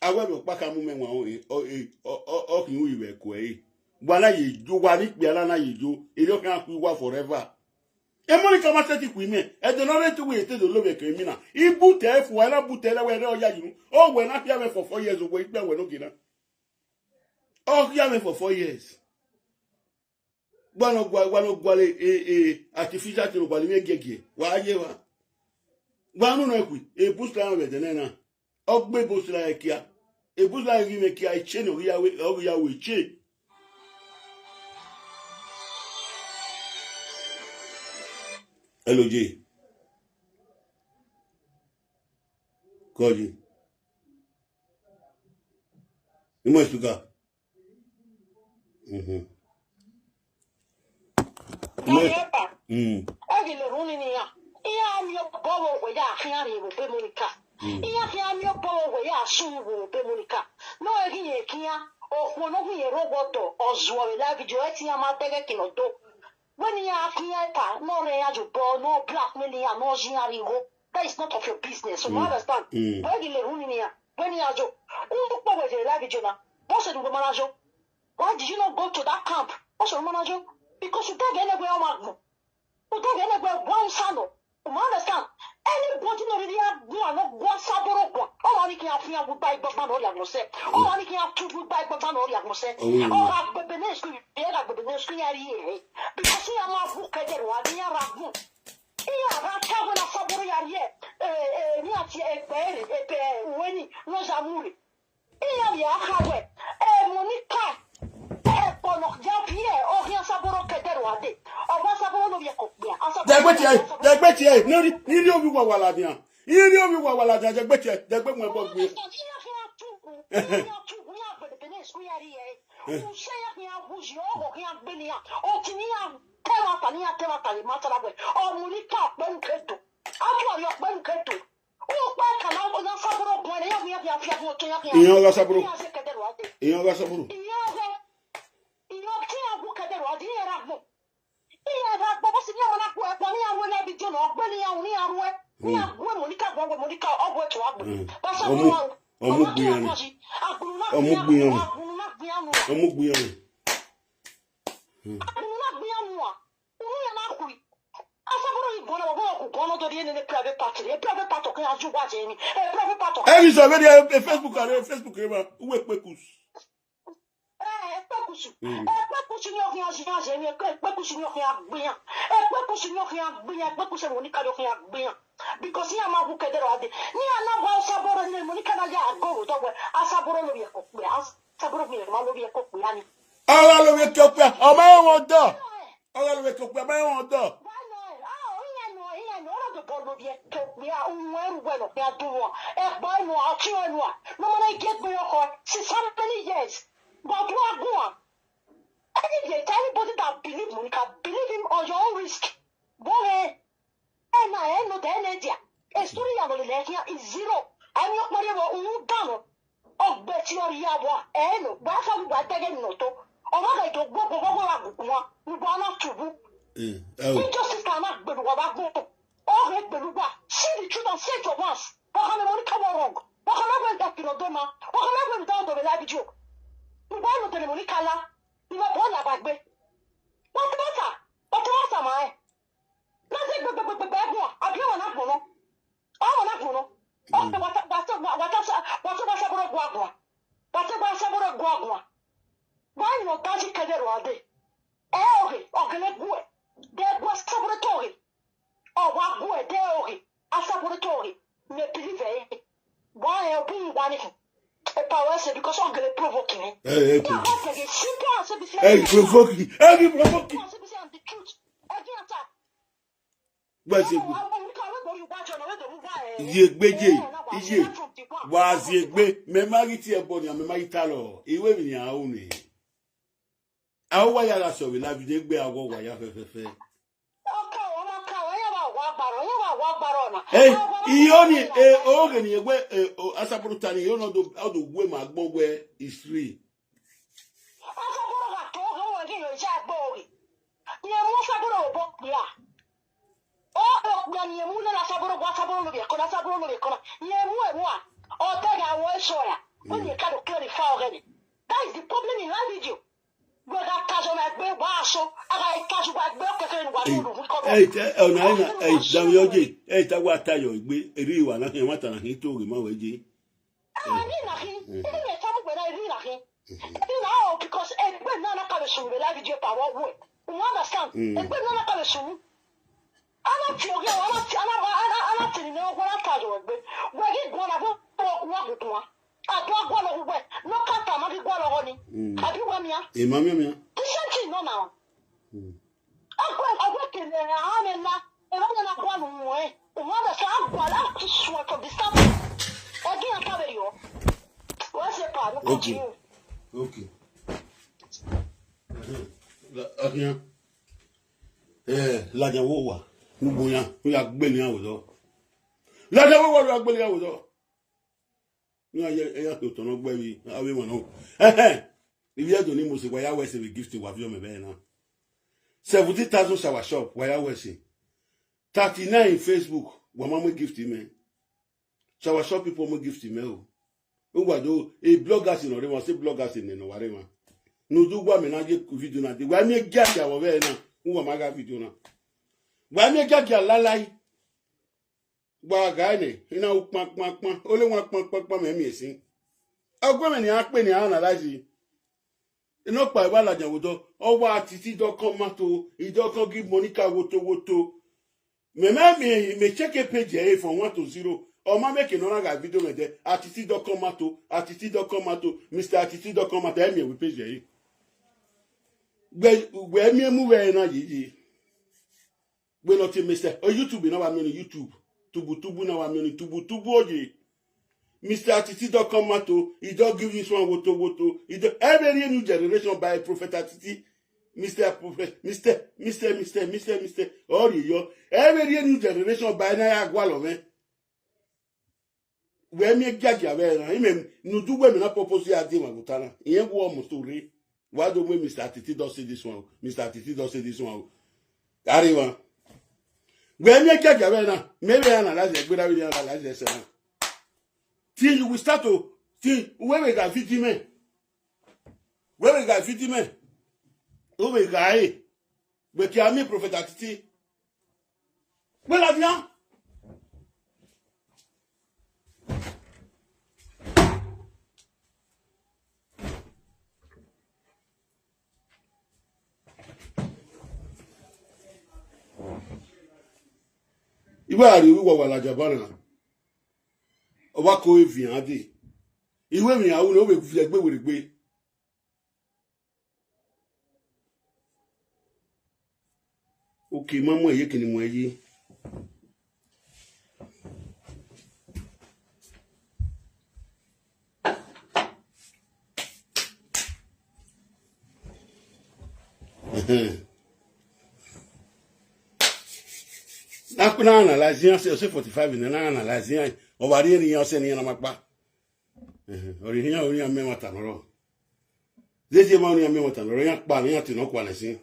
B: Awe be pa ka mu me wan o kinu iwe ko Bwana yejo wa ni piala na yejo ero kan ku wa forever. E Monica ma se ti ku mi e do no re tu we te do lo be criminal. Ibu te fu wa na bu te le we re o ya yinu. O we na pia me for 4 years o we gbe we no kina. Oh, yeah, me for 4 years. Wano gwale artificial to gwale me gege. Wa ye wa. Wano no ekwi. E boost la we denena. Ogbe boost la ekia. E boost la ri me kia e che no ya we che. Hello J. Koji. Ni mo explicar.
G: That is not of your business. So you understand? Why did you not go to that camp? What's your manager? Because you don't get anywhere. You don't get anywhere. One son. You understand? Anybody no really have one saboro one. All I can have would buy Bogman or Yagose. All I can have 2 would buy Bogman or Yagose. All have Bebenescu, because he am a book at the one year of book. Here, that's how when a saboro yet. When Rosamuri. Here, you are Monica.
B: Degbetie, no ni obi wa wala dia. Iri obi wa wala dia degbetie, degbe mo ebo gbe. Iyan ga saburo.
G: no do in the private party. A private party can you watch any. A private party.
B: Hey, is already a Facebook and a Facebook river. Who are Pekus?
G: Because he am a who can do it. Near now, Sabor and Monica go to where Asaboro will be a cook. Saboro will be a cook.
B: All of your cook, oh, my own dog. All of your cook, my own dog. We are well, we are doing. No one get me since how many years. But what go on? Anybody that believe Monica, believe him on your own risk. Boy, and I know the idea. A story of the legend is zero. I'm not worried about Udano. Oh, bet you are Yawa, and what's up with that noto? Or what I don't go over we go not to do. Injustice cannot be what I go. Oh, let me see the truth and say it for once. What can Monica wrong? What can I went back to Doma? What can I went down to the live joke? You want to Monica? You are born about me. What matter? What am I? Nothing but the bad one. I'll be on that one. I'm on that one. Oh, what why not does it get all day? Okay, good. There was laboratory. Oh, what good? There, a laboratory. Me believe it. Why I'll be one because I'm going to provoke me. Hey, provoking. Hey, provoking. What's it? Ye, was it? Me marity a body, me maritalo. Iwe mi ya own. Awo ya la so we la bi de gbe awo wa ya fefe. Hey, Ioni, Ogan, you wear Asapurtani, you know, the way my boy is free.
G: That is the problem in life with you.
B: Hey, hey, Tawata, you agree, one, and what I hit to him already.
G: Because every nana can assume the life of your power would. You understand? Every nana can assume. I'm not telling you what I tell you. Where he gone about what with one. I don't want to wet. No cat, I'm not going to have you one here?
B: A mamma,
G: the same thing, no, now. I work in the army and I'm not one way. The mother said, I'm going to sweat from the stuff. Again, I'll cover you. What's the part?
B: Okay. Okay. Lajawowa. Nuboya. We are gbeli awuzo. Lajawowa we are gbeli awuzo. No, I to no gbe mi. Awe mo no. If you don't need mo se waya we se we gift wa fi o me be na. 70,000 shower shop waya we se. 39 Facebook. Wa ma mo gift me. Shower shop people mo gift me o. Ugwado e bloggers in Orewa say bloggers in no Warema. No do gwa me na je video na de. Wa me gya ya wo be na. Uwa ma ga video na. Wa me gya lalai. Gba gane ina upakpakpa ole won pakpakpa me mi esin. Agbo me ni a pe ni analyze. Ino pa iwa lajan wodo. Owo atiti.com mato idokan give Monica woto. Me check a page here from 1 to 0. Or ma make no ga video me de atiti.com mato Mr. atiti.com mato emi we page here. We mi mu we na yi. We not Mr. O YouTube na wa me YouTube. Tubu na wa me tubu oje. Mr. atiti.com mato he don't give this one woto. He don't every new generation by Prophet Atiti. Mr. Oh yo every new generation by na agwalo me. We me gagia we na him no do we me na purpose ya dey magutana iyen go almost to re why do we Mr. Atiti don't say this one carry one we me gagia we na maybe analyze e gbera we analyze e say till you will start to till when we got victim o we got we ki ami Prophet Atiti we la bien Iwe ari wiwa wala jabana. Oba ko evian ade. Iwe mi awu no be fi egbe were gbe. Okay, mama ye kini mo yi. Nakuna analyze yan say 45 na analyze yan o wari ni yan say ni na mapa ori ni yan me mata no zeje ma ni yan me mata no yan pa ni yan ti no kwa na sin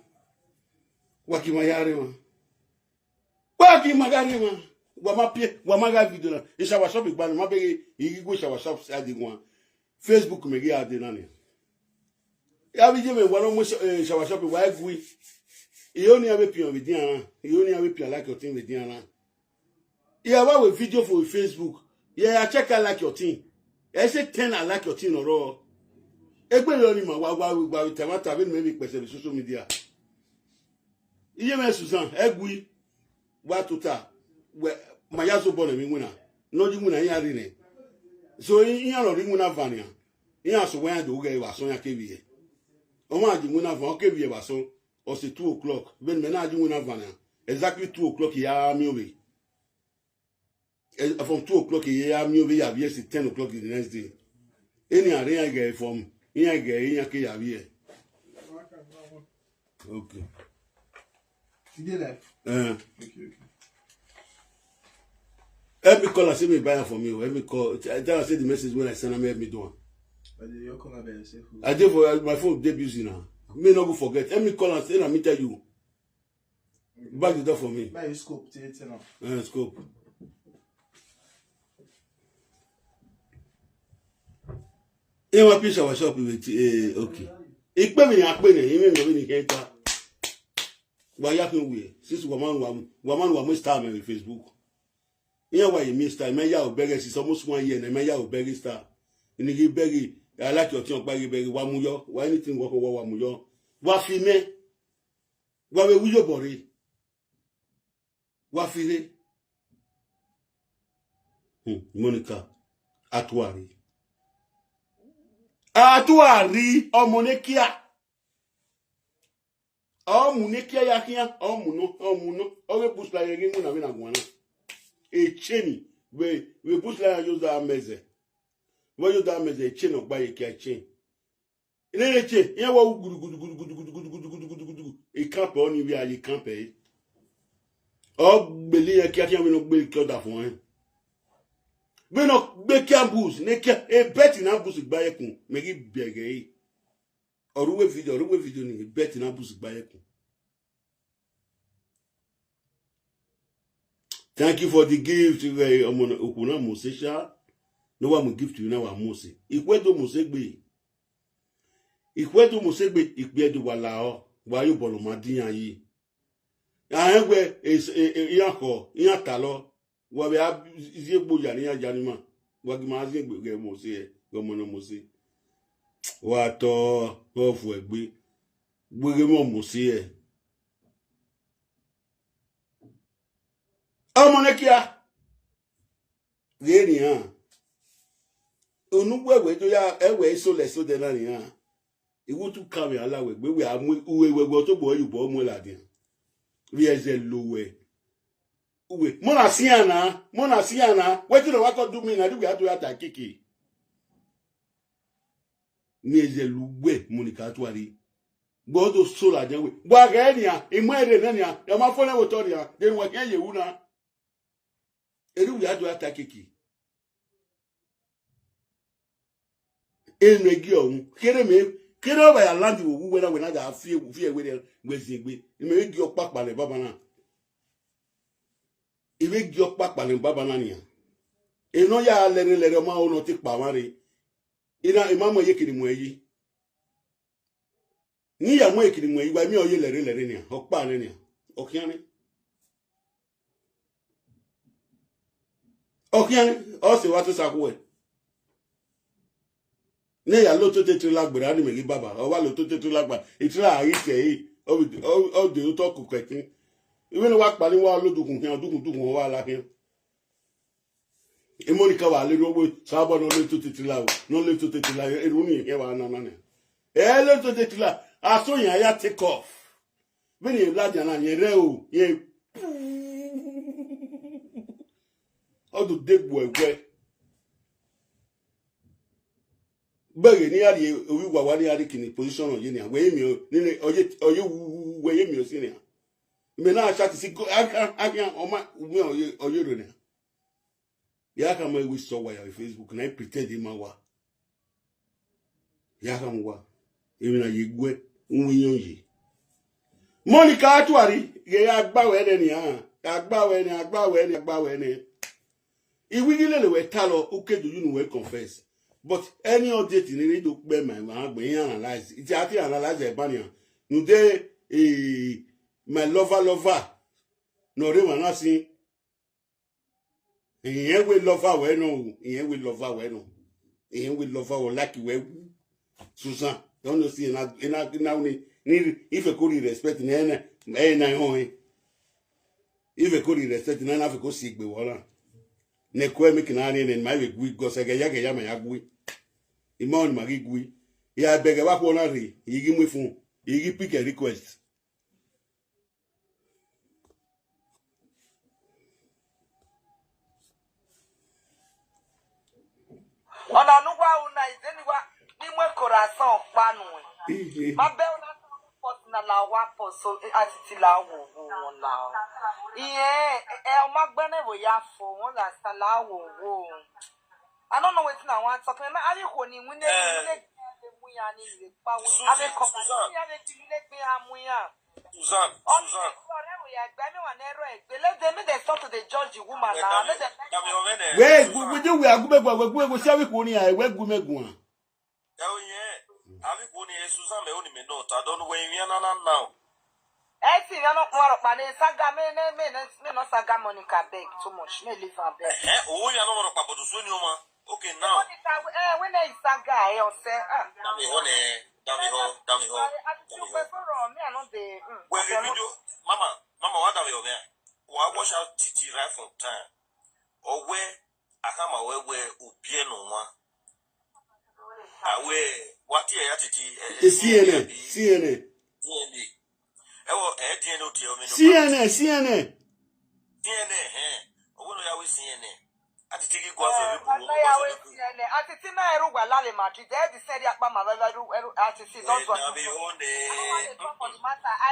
B: wa ki ma yare ma wa ma pie wa ma ga video na e shawa shop igba ma be igi go shawa shop adi gwan Facebook me gi ade na ni ya bi je me wa no mo shawa shop wa egui you only have a pion with Diana. You only have a pion like your team with Diana. Yeah, what with video for Facebook? Yeah, I check I like your team. I say 10 I like your team or all. Everybody only ma wa with tomato maybe person social media. Iye me Susan, egui wa tuta we mayaso born me wina. No di wina ya ri ne. So yan lo ri wina vania. Yan so wan do ge wa so yan kebiye. O ma di wina van kebiye wa so. Or c'est 2 o'clock. Ben maintenant, je vais exactly 2 o'clock, il y a mieux. From 2 o'clock, il y a mieux, il y a bien, c'est 10 o'clock the next day. Il n'y a rien à from. Il y a rien qu'il y a bien. Ok.
H: Tu dis là? Ok.
B: Help me call and say me buy for me. Help me call. Tell us say the message when I send them help me do. I did for my phone debut now. May not go forget. Let me call and say, let me tell you. Back the door for me.
H: Buy scope, now.
B: Scope. You want piece of shop with okay. It pay me a penny, even when you can't. Why you can we? Since woman was time on Facebook. You know why you missed time? My young beggar is almost 1 year, and my young beggar star. And he beggy. I like your tongue baggy baggy wamuyo. Why anything walk over wamuyo? Wafime. Wawe wuyo bori. Wafile. Monica. Atuari. Atuari. Omonekia. Omunekia yakia. Omuno. Owe busla yengu na wina gwana. E cheni. We busla use that meze. When you damage a chain of buy a chain. In any chain, you will good. It can't pay only where you can't pay. Oh, believe a cat will not be killed off one. We not make a boost, a bet in a boost by a coon, make it big. Or we video, a bet in a boost by a coon. Thank you for the gift, Okuna Mosesha. No one will give to you now, Mose. Ikwedo Mosegbe. Ikwedo Walao. Why you Bolomadian ye? I wear is a yanko, Yatalo. What we have is your Bujania Janima. What Mazin will get Mose, Gomono Mose. What go for a big Bugamo Mose. Amonekia. Genia. Onugwe do ya ewe so le so de na ni ha iwu tu carry alawe gbe we amu uwe to bo yubo mu ladin ri eze lowe uwe mo na siana wetin no wa to do me na do we ado ata kiki ni eze lugbe monica tuari godo so la we gba ga ni a imu ere na ni a e ma fo na wo to ri a de wo kan yewu na eri we ado ata kiki enegi ohun kere oba ya land wo we na ga fi ewe de gbezigbe ime gi opapa le baba na iwe gi opapa le baba na ni eno ya lere ma ono ti pa mare ina imamo yekiri mu eyi ni ya mo yekiri mu eyi wa mi oye lere ni opa ni okiani o se wa to sakuwe ne ya lo to te lagbara ni megi baba o wa lo to te lagbara itira ayike yi o de to ku ketin Even work pali wa lo dukun kan dukun wa la kin. E Monica wa le ro sabo no le to titila no le to titila e ru ni e wa na na. E le to titila aso yan ya take off. When you blood na ye o ye how to dig boy bẹ́ẹ̀ ni ari owi wa wa ni ari kini position on ye ni we mi o ni oye we ye mi o si ni me na chat si aka o ma we oye ro ni ya ka ma we so wa ya Facebook na pretend ma wa ya ka mo wa emi na ye gwe nwe yan yi Monica atuari ye agbawe ni han agbawe ni iwigile le we talo ukedu you no we confess. But any update you need to be my analyze. It's actually analyze a banner. No day my lover. No they were not seeing. Here we lover we no. Here we lover we no. Here we lover we like we Susan. Don't you see now need if you could respect na home. If you could respect na have go sick be wala. Ne kwe mi kinani ne ma we gui go se ya ma ya gui imon ma gui ya bege wa ko na ri yigi mu fun yigi pick a request
F: Ona nu wa una izeni wa ni mwe coração panu ma be una na la wa poso atiti la wo la iye o ma gbene wo ya fo won la sta la wo I don't know wetin I want talk me ari ko ni mu ya ni le pa wo ave ko ya le ti le pe amuya
C: Susan
F: ya gba mi wa na ero egbe let them they start to the judge the woman now let them
B: we do we agubegwa se we ko ni a we gumegun
C: Avi ko ni Susan me oni me no I don't know when you now.
F: Si you no more pa ni saga me no saga Monica beg too much me leave am beg.
C: O ya no more pa bodo so ni o ma. Okay now.
F: When I saga e o say
C: Dami ho. When we do mama what dami ho me. Wa wash out titi right from time. O we akama we obie no wa. Awe what ya titi
B: CNN
C: Ewo DNA odi o me no.
B: CNN
C: Owo no ya we CNN. Atiti gi gwa so people.
F: Atiti na eru gwa lale Madrid. They said ya pa ma atiti don't go. I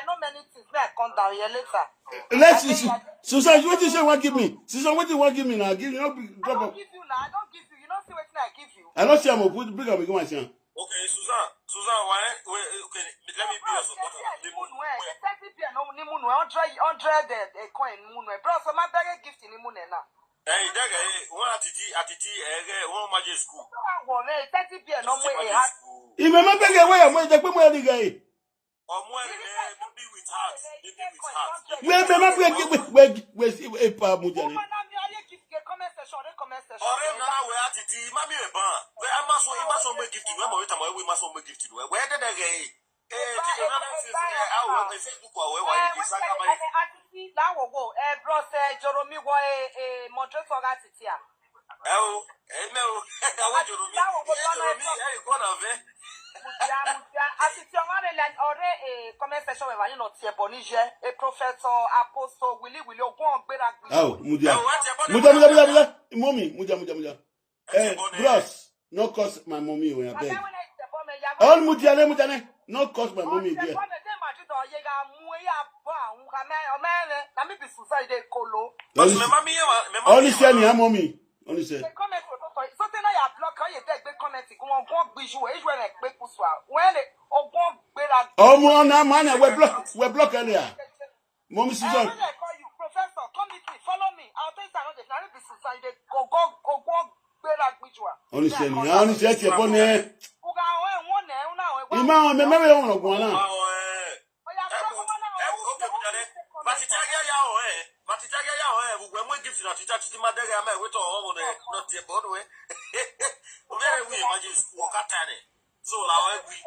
F: know many things. May I come down here later.
B: Let's see. Susan, what you say want give me? Susan, what you want give me now? Give you
F: I don't give you now. I don't give you. You don't see what I give you.
B: I don't see I'm put bring up my son.
C: Okay, Susan, why? Okay, let me be your supporter.
F: The moon, the moon, 100 coin moon. Bro, so my bag gift in the moon now.
C: Hey, that guy, one atiti, one magic school.
F: Well, 30 p.m. no way.
B: If my bag away, I'm going to put my guy.
C: Or more than be with heart. They be with heart.
B: Where my bag where's a palm?
F: Comment section.
C: Or now we atiti, mammy a bar. Where I must make gift to you. We must make gift to you. Where did I get? Facebook or where you say,
F: now go, bro, say, Joromi, why moderator at it here.
C: Oh, no, I want you to be one of it. Comment section where you not see Bonige, a professor, apostle, Willie, go on better.
B: Oh, Mudia, mommy, Mudia. Hey, bros, no cost my mommy when I beg. All Mudia, no cost my mommy there. Only say me, mommy. Only say. Oh, man, we block earlier. Mommy, Susan.
F: Professor, come with me, follow me. I'll tell you something.
B: Only say me, only say your bonnet. Imam, me on go na.
C: So now every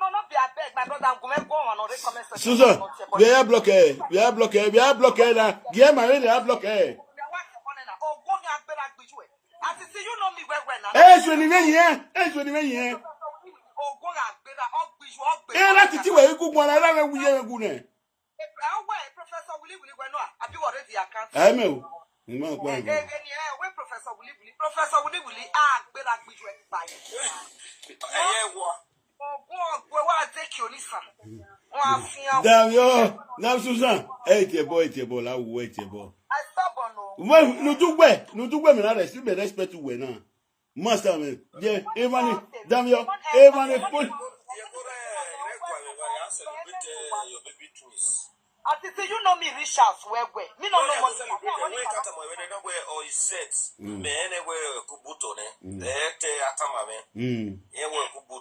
F: No, not be a beg, my brother. I'm going to go on or recommend.
B: Susan, we are blocked. We are blocked. We are blocked. Get my way. We are blocked.
F: Oh, go and better you. As you see, you know me well now.
B: Eh, so ni me here. Eh, so ni me here.
F: Oh, go and better up with you.
B: Eh, láti ti we ku mo na ra we ye ku ne.
F: Professor Willie went on. Have you already accounted?
B: Eh me o. Ni ma ko e.
F: Where Professor Willie, better with you by. Oh, go and take your listen.
B: Damn Susan. Eh, tie boy, la wait tie boy.
F: I stop on no.
B: Well, no do we me na respect we na. Master me. Yeah, Emani, damn yo. Emani put.
C: your baby twins.
F: I say you know me rich house where me no know money.
C: Or is set. Me anywhere kubuto ne. Atama me. Ye we kubuto.